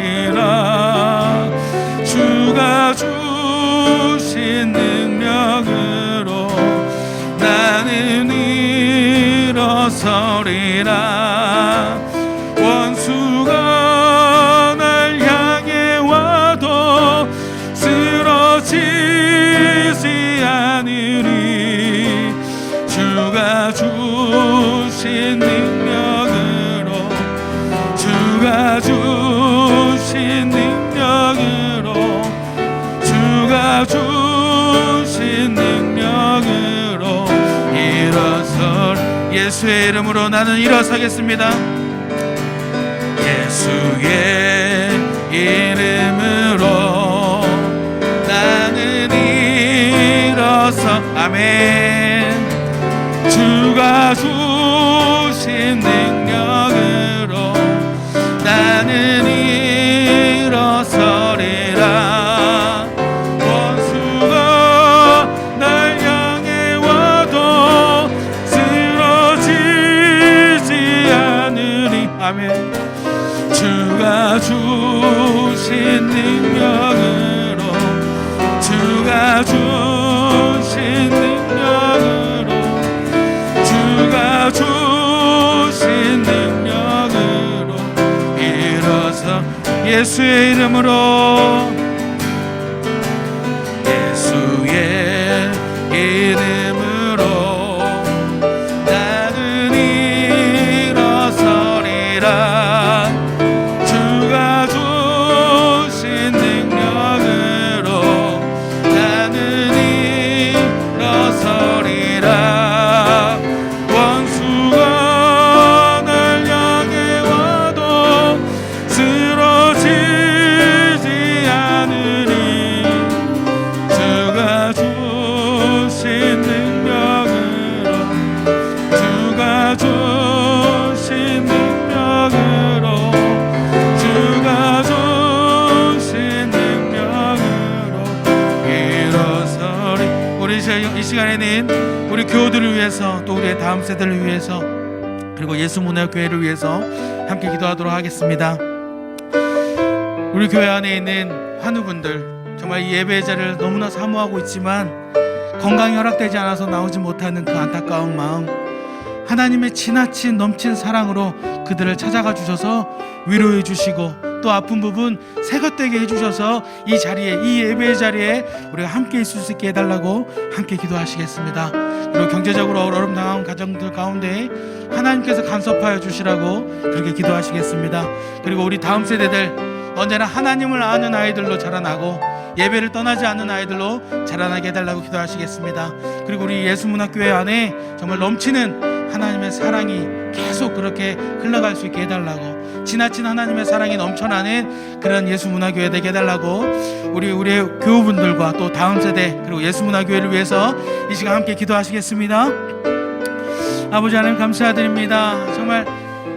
주가 주신 능력으로 나는 일어서리라. 원수가 날 향해 와도 쓰러지지 않으리. 주가 주신 능력으로, 주가 주신 능력으로, 주가 주신 능력으로 일어설. 예수의 이름으로 나는 일어서겠습니다. 예수의 이름으로 나는 일어서. 아멘. 주가 주신 능력으로 나는 일어서리라. 원수가 날 향해 와도 쓰러지지 않으리. 아멘. 주가 주신 능력으로, 주가 주신 능력으로, 주가 주신 능력으로 일어서. 예수의 이름으로, 예수의 이름으로 나는 일어서리라. 주가 주신 능력으로 나는 일어서리라. 원수가 날 향해 와도 쓰러지지 않으리. 주가 주신 능력으로, 주가 주신 능력으로, 주가 주신 능력으로 일어서리. 우리 이 시간에는 우리 교우들을 위해서, 또 우리의 다음 세대를 위해서, 그리고 예수문화교회를 위해서 함께 기도하도록 하겠습니다. 우리 교회 안에 있는 환우분들, 정말 이 예배의 자리를 너무나 사모하고 있지만 건강이 허락되지 않아서 나오지 못하는 그 안타까운 마음, 하나님의 지나친 넘친 사랑으로 그들을 찾아가 주셔서 위로해 주시고, 또 아픈 부분 새것되게 해주셔서 이 자리에, 이 예배의 자리에 우리가 함께 있을 수 있게 해달라고 함께 기도하시겠습니다. 그리고 경제적으로 어려움 당한 가정들 가운데 하나님께서 간섭하여 주시라고 그렇게 기도하시겠습니다. 그리고 우리 다음 세대들 언제나 하나님을 아는 아이들로 자라나고 예배를 떠나지 않는 아이들로 자라나게 해달라고 기도하시겠습니다. 그리고 우리 예수문화교회 안에 정말 넘치는 하나님의 사랑이 계속 그렇게 흘러갈 수 있게 해달라고, 지나친 하나님의 사랑이 넘쳐나는 그런 예수문화교회 되게 해달라고 우리의 교우분들과 또 다음 세대 그리고 예수문화교회를 위해서 이 시간 함께 기도하시겠습니다. 아버지 하나님 감사드립니다. 정말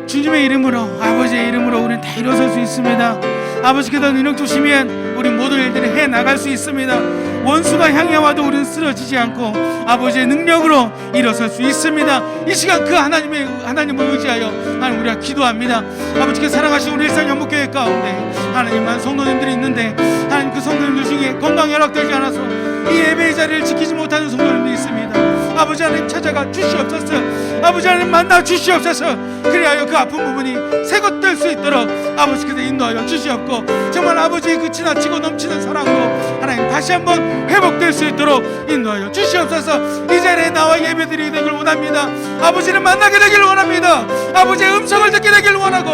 주님의 이름으로, 아버지의 이름으로 우리는 다 일어설 수 있습니다. 아버지께서 능력 주시면 우리 모든 일들을 해나갈 수 있습니다. 원수가 향해 와도 우리는 쓰러지지 않고 아버지의 능력으로 일어설 수 있습니다. 이 시간 그 하나님을 의지하여 하나님 우리가 기도합니다. 아버지께서 사랑하신 우리 일산연목교회 가운데 하나님만 성도님들이 있는데 하나님 그 성도님들 중에 건강이 허락되지 않아서 이 예배의 자리를 지키지 못하는 성도님들이 있습니다. 아버지 하나님 찾아가 주시옵소서. 아버지 하나님 만나 주시옵소서. 그리하여 그 아픈 부분이 새것될 수 있도록 아버지께서 인도하여 주시옵고 정말 아버지의 그 지나치고 넘치는 사랑으로 하나님 다시 한번 회복될 수 있도록 인도하여 주시옵소서. 이 자리에 나와 예배드리게 되길 원합니다. 아버지를 만나게 되길 원합니다. 아버지의 음성을 듣게 되길 원하고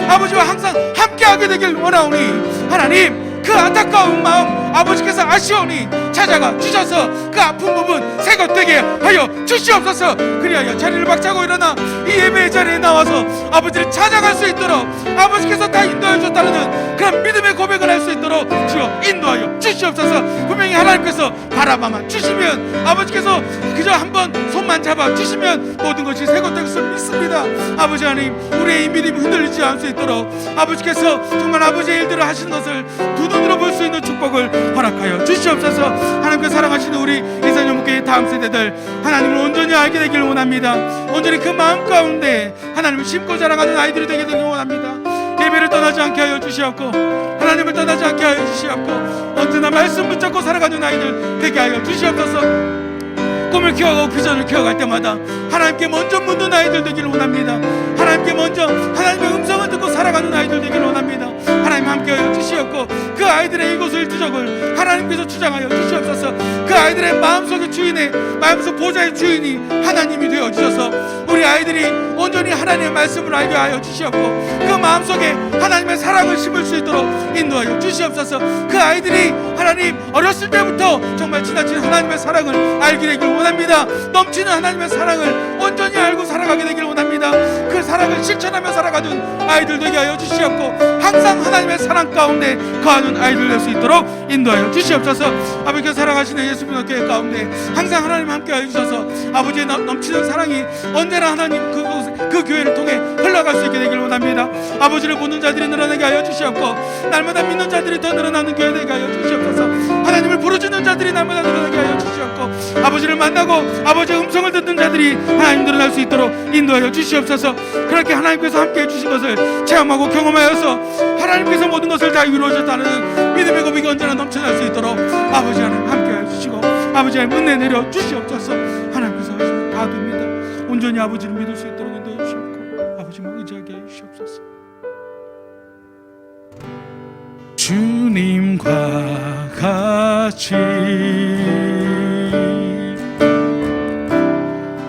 아버지와 항상 함께하게 되길 원하오니 하나님 그 안타까운 마음 아버지께서 아시오니 찾아가 주셔서 그 아픈 부분 새것되게 하여 주시옵소서. 그리하여 자리를 박차고 일어나 이 예배의 자리에 나와서 아버지를 찾아갈 수 있도록 아버지께서 다 인도해 줬다는 그런 믿음의 고백을 할 수 있도록 주여 인도하여 주시옵소서. 분명히 하나님께서 바라봐만 주시면 아버지께서 그저 한번 손만 잡아 주시면 모든 것이 새것될 것을 믿습니다. 아버지 하나님 우리의 이 믿음이 흔들리지 않을 수 있도록 아버지께서 정말 아버지의 일들을 하시는 것을 두 눈으로 볼 수 있는 축복을 허락하여 주시옵소서. 하나님께 사랑하시는 우리 일산연목교회 다음 세대들 하나님을 온전히 알게 되기를 원합니다. 온전히 그 마음 가운데 하나님을 심고 자라가는 아이들이 되게 되기를 원합니다. 예배를 떠나지 않게 하여 주시옵고 하나님을 떠나지 않게 하여 주시옵고 언제나 말씀 붙잡고 살아가는 아이들 되게 하여 주시옵소서. 꿈을 키워가고 비전을 키워갈 때마다 하나님께 먼저 묻는 아이들 되기를 원합니다. 하나님께 먼저 하나님의 음성을 듣고 살아가는 아이들 되기를 원합니다. 하나님 함께하여 주시옵고 그 아이들의 이곳을 주적을 하나님께서 주장하여 주시옵소서. 그 아이들의 마음속의 주인의 마음속 보좌의 주인이 하나님이 되어 주셔서 우리 아이들이 온전히 하나님의 말씀을 알게 하여 주시옵고 그 마음속에 하나님의 사랑을 심을 수 있도록 인도하여 주시옵소서. 그 아이들이 하나님 어렸을 때부터 정말 지나친 하나님의 사랑을 알게 되길 원합니다. 넘치는 하나님의 사랑을 온전히 알고 살아가게 되길 원합니다. 그 사랑을 실천하며 살아가는 아이들 되게 하여 주시옵고 항상 하나님의 사랑 가운데 거하는 아이들 될 수 있도록 인도하여 주시옵소서. 아버지께서 사랑하시는 예수님의 교회 가운데 항상 하나님 함께 하여 주셔서 아버지의 넘치는 사랑이 언제나 하나님 그 교회를 통해 흘러갈 수 있게 되길 원합니다. 아버지를 보는 자들이 늘어나게 하여 주시옵고 날마다 믿는 자들이 더 늘어나는 교회 되게 하여 주시옵소서. 하나님을 부르짖는 자들이 날마다 늘어나게 하여 주시옵고 아버지를 만나고 아버지의 음성을 듣는 자들이 하나님 늘어날 수 있도록 인도하여 주시옵소서. 그렇게 하나님께서 함께 해주신 것을 체험하고 경험하여서 하나님께서 모든 것을 다 이루어졌다는 믿음의 고백이 언제나 넘쳐날 수 있도록 아버지 하나님 함께 해주시고 아버지 하나님 은혜 내려 주시옵소서. 하나님께서 하시면 다 됩니다. 온전히 아버지를 믿을 수 있도록 인도해 주시옵고 아버지만 의지하게 해 주시옵소서. 주님과 같이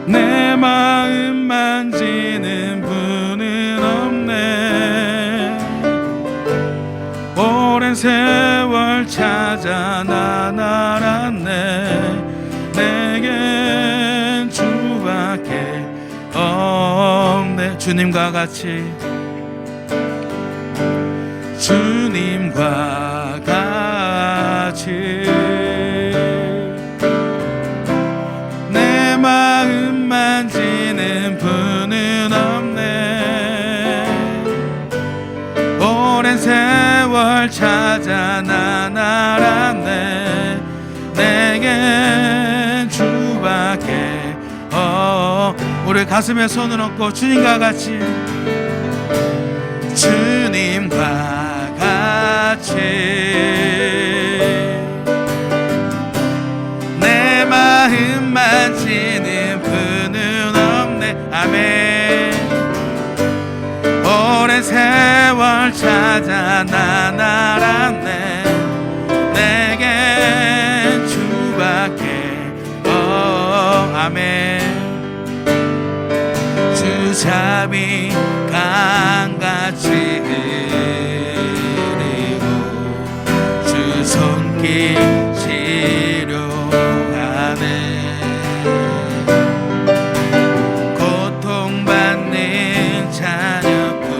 내 마음 만지는 분은 없네. 오랜 세월 찾아 난 알았네. 내겐 주밖에 없네. 주님과 같이 주님과 같이 내 마음 만지는 분은 없네. 오랜 세월 찾아 난 알았네. 내겐 주밖에 우리 가슴에 손을 얹고 주님과 같이 주님과 같이 내 마음 만지는 분은 없네. 아멘. 오랜 세월 찾아 난 알았네. 내겐 주밖에 아멘. 주 자비 강같이 흐르고 주 손길 치료하네. 고통받는 자녀들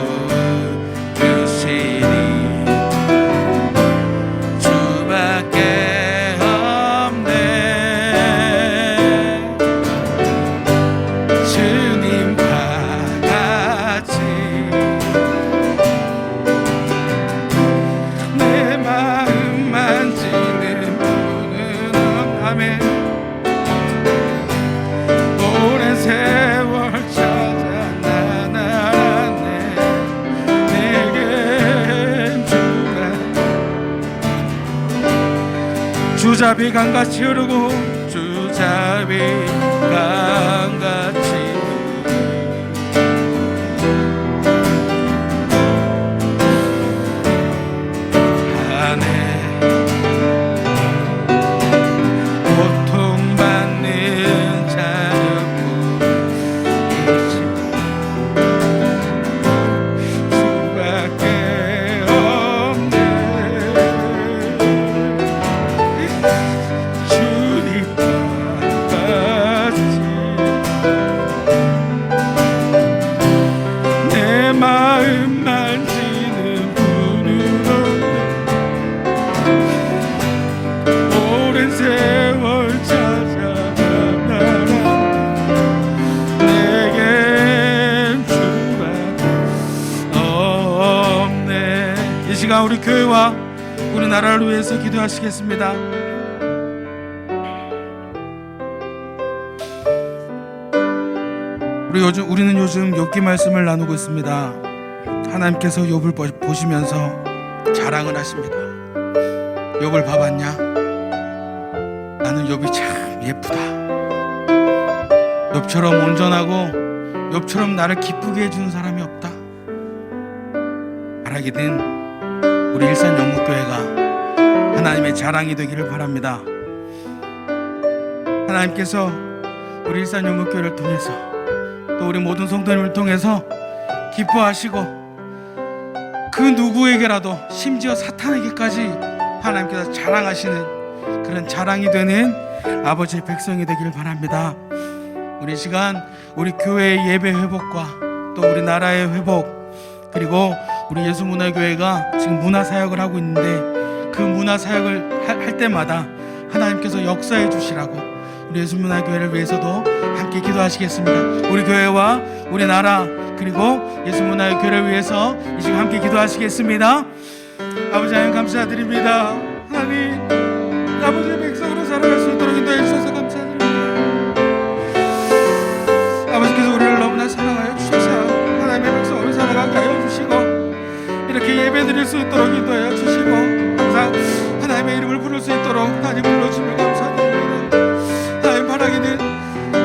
주잡이 강같이 흐르고 주잡이 강같이 하네 고통받는 자는 수밖에 없네. 주님 같이 내 마음 만지는 분은 없네. 오랜 세월 찾아가나 내겐 수밖에 없네. 이 시간 우리 교회와 우리 나라를 위해서 기도하시겠습니다. 우리는 요즘 욥기 말씀을 나누고 있습니다. 하나님께서 욥을 보시면서 자랑을 하십니다. 욥을 봐봤냐? 나는 욥이 참 예쁘다. 욥처럼 온전하고 욥처럼 나를 기쁘게 해주는 사람이 없다. 바라기든 우리 일산영목교회가 하나님의 자랑이 되기를 바랍니다. 하나님께서 우리 일산영목교회를 통해서 또 우리 모든 성도님을 통해서 기뻐하시고 그 누구에게라도 심지어 사탄에게까지 하나님께서 자랑하시는 그런 자랑이 되는 아버지의 백성이 되기를 바랍니다. 우리 시간 우리 교회의 예배 회복과 또 우리 나라의 회복 그리고 우리 예수문화교회가 지금 문화사역을 하고 있는데 그 문화사역을 할 때마다 하나님께서 역사해 주시라고 우리 예수문화교회를 위해서도 함께 기도하시겠습니다. 우리 교회와 우리 나라 그리고 예수문화교회를 위해서 이 시간 함께 기도하시겠습니다. 아버지 하나님 감사드립니다. 하나님 아버지의 백성으로 살아갈 수 있도록 인도해 주셔서 감사드립니다. 아버지께서 우리를 너무나 사랑하여 주셔서 하나님의 백성으로 살아가게 하여 주시고 이렇게 예배 드릴 수 있도록 인도하여 주시고 항상 하나님의 이름을 부를 수 있도록 하나님 불러주시며 감사드립니다. 하나님 바라기는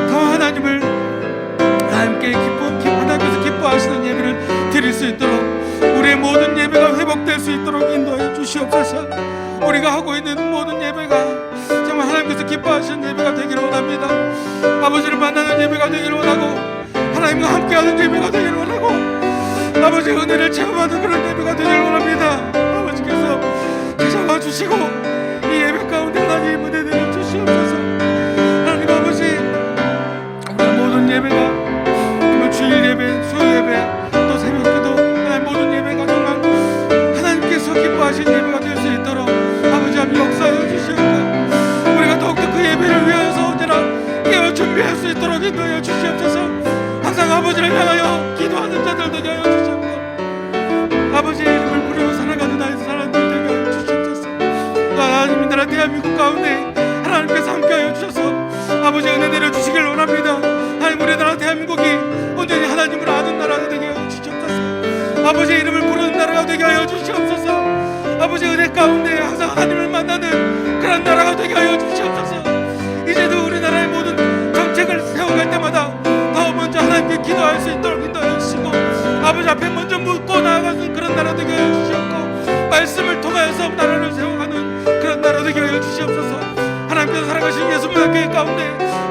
더 하나님을 하나님께 하나님께서 기뻐하시는 예배를 드릴 수 있도록 우리의 모든 예배가 회복될 수 있도록 인도하여 주시옵소서. 우리가 하고 있는 모든 예배가 정말 하나님께서 기뻐하시는 예배가 되기를 원합니다. 아버지를 만나는 예배가 되기를 원하고 하나님과 함께하는 예배가 되기를 원하고 아버지의 은혜를 체험하는 그런 예배가 되기를 원합니다. 아버지께서 찾아와 주시고 이 예배 가운데 하나님 은혜를 주시옵소서. 하나님 아버지 우리 모든 예배가 주일 예배, 수요 예배, 또 새벽 기도 하나님 모든 예배가 정말 하나님께서 기뻐하신 예배가 될 수 있도록 아버지 앞에 역사하여 주시옵고 우리가 더욱더 그 예배를 위하여서 언제나 깨어 준비할 수 있도록 인도하여 주시옵소서. 항상 아버지를 향하여 기도하는 자들 되게 하여 주시옵고 아버지의 이름을 부르고 살아가는 나의 사람들 되게 하여 주시옵소서. 하나님 나라 대한민국 가운데 하나님께서 함께하여 주셔서 아버지의 은혜 내려주시길 원합니다. 하나님 우리 나라 대한민국이 온전히 하나님을 아는 나라가 되게 하여 주시옵소서. 아버지의 이름을 부르는 나라가 되게 하여 주시옵소서. 아버지의 은혜 가운데 항상 하나님을 만나는 그런 나라가 되게 하여 주시옵소서. 이제도 우리나라의 모든 정책을 세워갈 때마다 더 먼저 하나님께 기도할 수 있도록 인도하여 주시고 아버지 앞에 먼저 묻고 나아가는 그런 나라 되게 하여 주시옵고 말씀을 통하여서 나라를 세워가는 그런 나라 되게 하여 주시옵소서. 하나님께서 살아가신 예수문화교회 가운데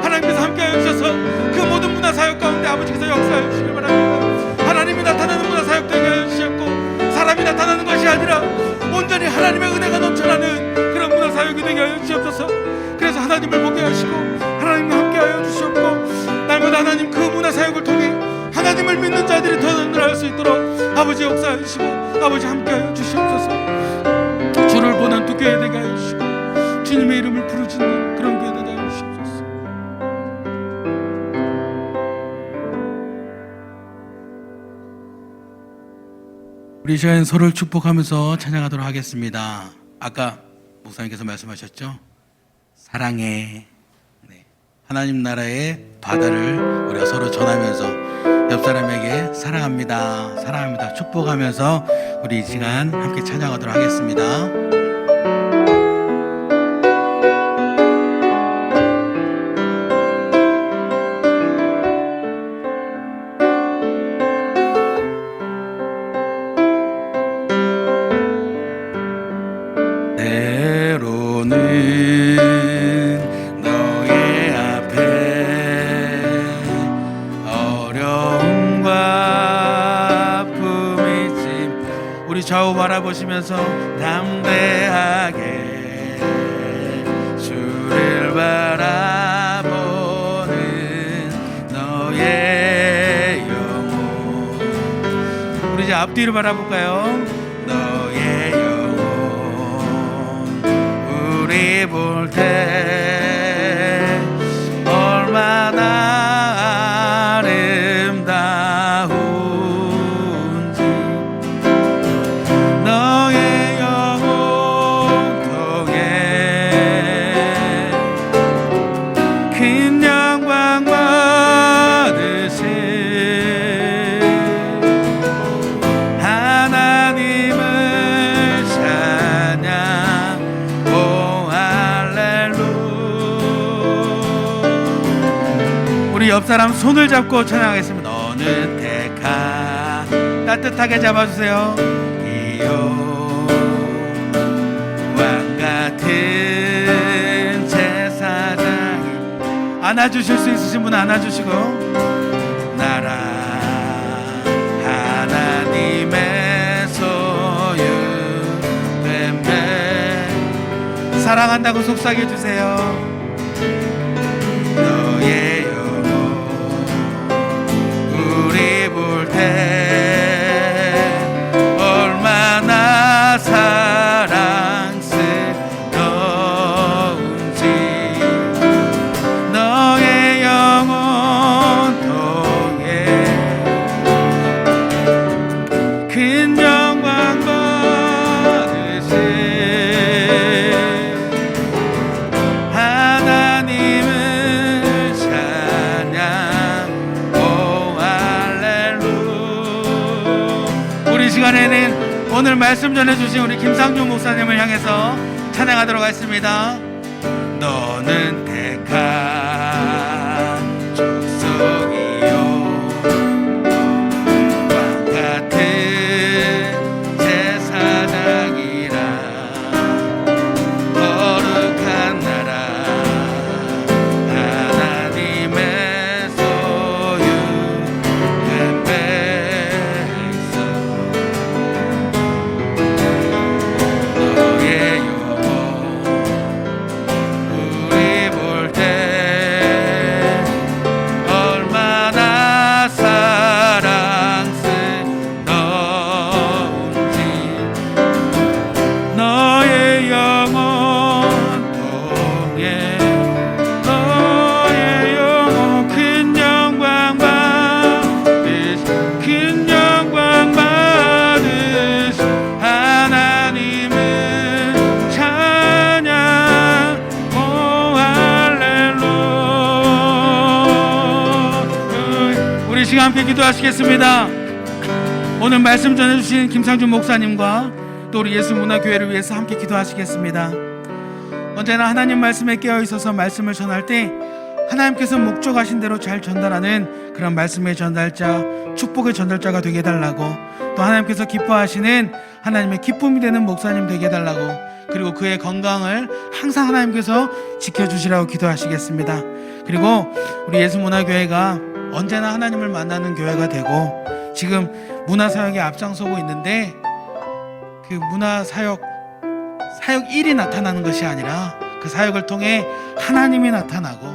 하나님께서 함께하여 주셔서 그 모든 문화사역 가운데 아버지께서 역사하여 주시길 바랍니다. 하나님이 나타나는 문화사역 되게 하여 주시옵고 사람이 나타나는 것이 아니라 온전히 하나님의 은혜가 넘쳐나는 그런 문화사역이 되게 하여 주시옵소서. 그래서 하나님을 보게 하시고 하나님과 함께하여 주시옵고 날마다 하나님 그 문화사역을 통해 하나님을 믿는 자들이 더 늘어날 수 있도록 아버지 역사하여 주시고 아버지 함께하여 주시옵소서. 주를 보는 두 교회 되게 하여 주시고 주님의 이름을 부르짖는 그런 교회 되게 하여 주시옵소서. 우리 시간 서로를 축복하면서 찬양하도록 하겠습니다. 아까 목사님께서 말씀하셨죠? 사랑해. 네. 하나님 나라의 바다를 우리가 서로 전하면서 옆 사람에게 사랑합니다, 사랑합니다 축복하면서 우리 이 시간 함께 찬양하도록 하겠습니다. 좌우 바라보시면서 담대하게 주를 바라보는 너의 영혼. 우리 이제 앞뒤를 바라볼까요? 너의 영혼 우리 볼 때 얼마나 아름다운지 너의 영혼 통해 큰 영광 받으신 하나님을 찬양 오 할렐루야. 우리 옆 사람 손을 잡고 찬양하겠습니다. 너는 택하 따뜻하게 잡아주세요. 이요 왕 같은 제사장이 안아주실 수 있으신 분 안아주시고 나라 하나님의 소유됨에 사랑한다고 속삭여주세요. 너의 영혼 우리 볼 때 얼마나 사랑스러운지 너의 영혼 통해 큰 영광 받으신 하나님을 찬양 오 할렐루야. 우리 시간에는 오늘 말씀 전해주신 우리 김상준 목사님을 향해서 찬양하도록 하겠습니다. 너는 택한 족속이요 왕 같은 제사장이라 거룩한 나라 하나님의 소유된 백성 너의 영혼 우리 볼 때 얼마나 사랑스러운지 너의 영혼 통해 너의 영혼 큰 영광 받으시 큰 영광 받으시 하나님을 찬양 오 할렐루야. 우리 시간 함께 기도하시겠습니다. 오늘 말씀 전해주신 김상준 목사님과 또 우리 예수문화교회를 위해서 함께 기도하시겠습니다. 언제나 하나님 말씀에 깨어있어서 말씀을 전할 때 하나님께서 목적하신 대로 잘 전달하는 그런 말씀의 전달자, 축복의 전달자가 되게 해달라고, 또 하나님께서 기뻐하시는 하나님의 기쁨이 되는 목사님 되게 해달라고, 그리고 그의 건강을 항상 하나님께서 지켜주시라고 기도하시겠습니다. 그리고 우리 예수문화교회가 언제나 하나님을 만나는 교회가 되고 지금 문화사역에 앞장서고 있는데 그 문화사역 1이 나타나는 것이 아니라 그 사역을 통해 하나님이 나타나고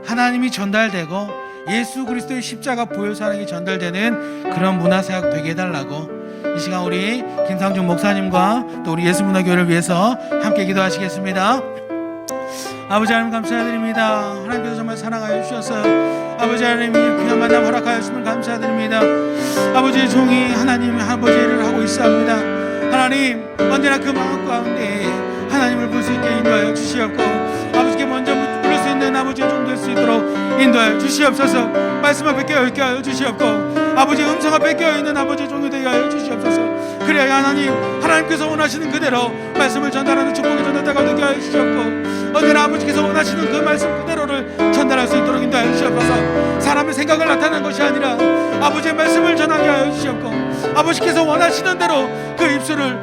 하나님이 전달되고 예수 그리스도의 십자가 보혈사랑이 전달되는 그런 문화사역 되게 해달라고 이 시간 우리 김상준 목사님과 또 우리 예수문화교회를 위해서 함께 기도하시겠습니다. 아버지 하나님 감사드립니다. 하나님께서 정말 사랑하여 주셔서 아버지 하나님 귀한 만남 허락하여 주심을 감사드립니다. 아버지의 종이 하나님 아버지를 하고 있사옵니다. 하나님 언제나 그 마음 가운데 하나님을 볼 수 있게 인도하여 주시옵고 아버지께 먼저 부를 수 있는 아버지의 종 될 수 있도록 인도하여 주시옵소서. 말씀 앞에 깨어있게 하여 주시옵고 아버지의 음성 앞에 깨어있는 아버지의 종이 되게 하여 주시옵소서. 그래야 하나님께서 원하시는 그대로 말씀을 전달하는 축복의 전달자가 되게 하여 주시옵고 언제나 아버지께서 원하시는 그 말씀 그대로를 전달할 수 있도록 인도하여 주시옵소서. 사람의 생각을 나타내는 것이 아니라 아버지의 말씀을 전하게 하여 주시옵고 아버지께서 원하시는 대로 그 입술을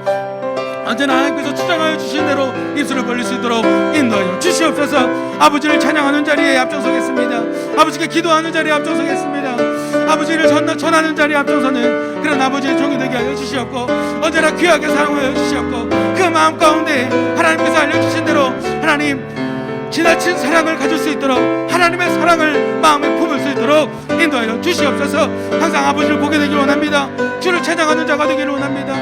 언제나 하나님께서 주장하여 주신 대로 입술을 벌릴 수 있도록 인도하여 주시옵소서. 아버지를 찬양하는 자리에 앞장서겠습니다. 아버지께 기도하는 자리에 앞장서겠습니다. 아버지를 전하는 자리에 앞장서는 그런 아버지의 종이 되게 하여 주시옵고, 언제나 귀하게 사용하여 주시옵고, 그 마음 가운데 하나님께서 알려주신 대로 하나님 지나친 사랑을 가질 수 있도록, 하나님의 사랑을 마음에 품을 수 있도록 인도하여 주시옵소서. 항상 아버지를 보게 되길 원합니다. 주를 찬양하는 자가 되기를 원합니다.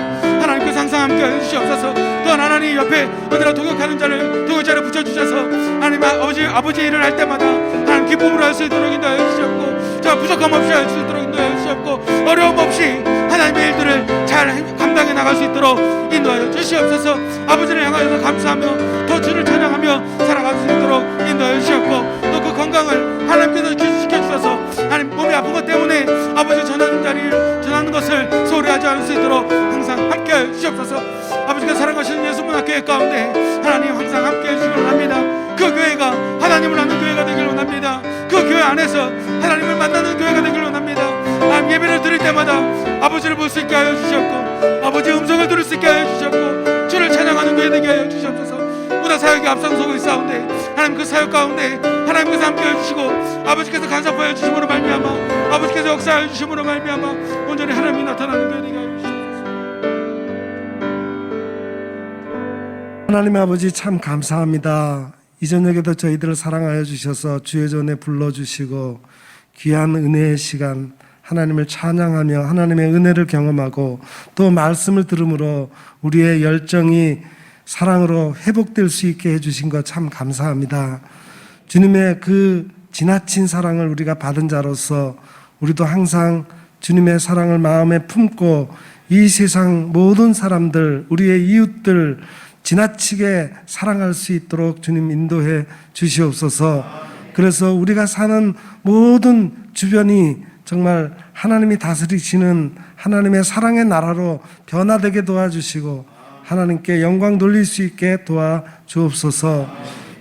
하나님께서 항상 함께하여 주시옵소서. 또한 하나님 옆에 언제나 도격자를 붙여주셔서 하나님 아버지 일을 할 때마다 하나님 기쁨으로 할 수 있도록 인도하여 주시옵고, 자 부족함 없이 할 수 있도록 인도하여 주시옵고, 어려움 없이 하나님의 일들을 잘 감당해 나갈 수 있도록 인도하여 주시옵소서. 아버지를 향하여서 감사하며 더 주를 찬양하며 살아갈 수 있도록 인도하여 주시옵고, 또 그 건강을 하나님께서 지켜주셔서 하나님 몸이 아픈 것 때문에 아버지 전하는 것을 소홀히 하지 않을 수 있도록 항상 함께하여 주시옵소서. 아버지가 사랑하시는 예수문화교회 가운데 하나님 항상 함께해 주시길 원합니다. 그 교회가 하나님을 아는 교회가 되길 원합니다. 그 교회 안에서 하나님을 만나는 교회가 되길 원합니다. 하나님 예배를 드릴 때마다 아버지를 볼 수 있게 하여 주시옵고, 아버지의 음성을 들을 수 있게 하여 주시옵고, 주를 찬양하는 교회 되게 하여 주시옵소서. 문화사역이 앞장서고 있사온데 하나님 그 사역 가운데 하나님께서 함께해 주시고, 아버지께서 간섭하여 주심으로 말미암아, 아버지께서 역사하여 주심으로 말미암아 온전히 하나님이 나타나는 교회 되게 하여 주시옵소서. 하나님 아버지 참 감사합니다. 이 저녁에도 저희들을 사랑하여 주셔서 주의 전에 불러주시고 귀한 은혜의 시간 하나님을 찬양하며 하나님의 은혜를 경험하고 또 말씀을 들음으로 우리의 열정이 사랑으로 회복될 수 있게 해주신 것 참 감사합니다. 주님의 그 지나친 사랑을 우리가 받은 자로서 우리도 항상 주님의 사랑을 마음에 품고 이 세상 모든 사람들, 우리의 이웃들 지나치게 사랑할 수 있도록 주님 인도해 주시옵소서. 그래서 우리가 사는 모든 주변이 정말 하나님이 다스리시는 하나님의 사랑의 나라로 변화되게 도와주시고 하나님께 영광 돌릴 수 있게 도와주옵소서.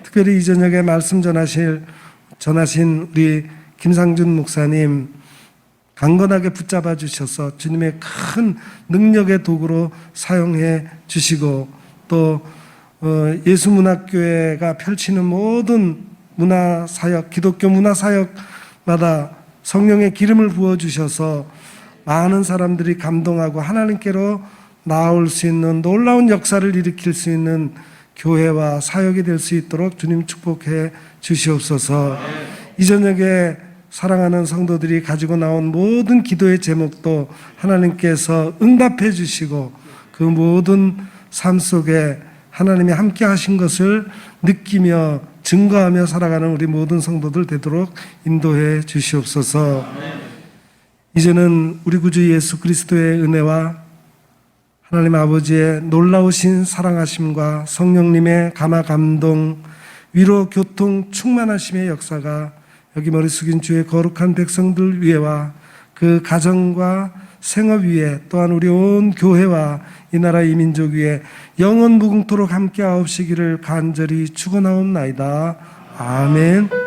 특별히 이 저녁에 말씀 전하신 우리 김상준 목사님 강건하게 붙잡아 주셔서 주님의 큰 능력의 도구로 사용해 주시고, 또 예수문학교회가 펼치는 모든 문화사역, 기독교 문화사역마다 성령의 기름을 부어주셔서 많은 사람들이 감동하고 하나님께로 나올 수 있는 놀라운 역사를 일으킬 수 있는 교회와 사역이 될 수 있도록 주님 축복해 주시옵소서. 이 저녁에 사랑하는 성도들이 가지고 나온 모든 기도의 제목도 하나님께서 응답해 주시고 그 모든 삶 속에 하나님이 함께 하신 것을 느끼며 증거하며 살아가는 우리 모든 성도들 되도록 인도해 주시옵소서. 이제는 우리 구주 예수 그리스도의 은혜와 하나님 아버지의 놀라우신 사랑하심과 성령님의 감화 감동, 위로 교통 충만하심의 역사가 여기 머리 숙인 주의 거룩한 백성들 위에와 그 가정과 생업 위에 또한 우리 온 교회와 이 나라 이 민족 위에 영원 무궁토록 함께 하옵시기를 간절히 축원하옵나이다. 아멘.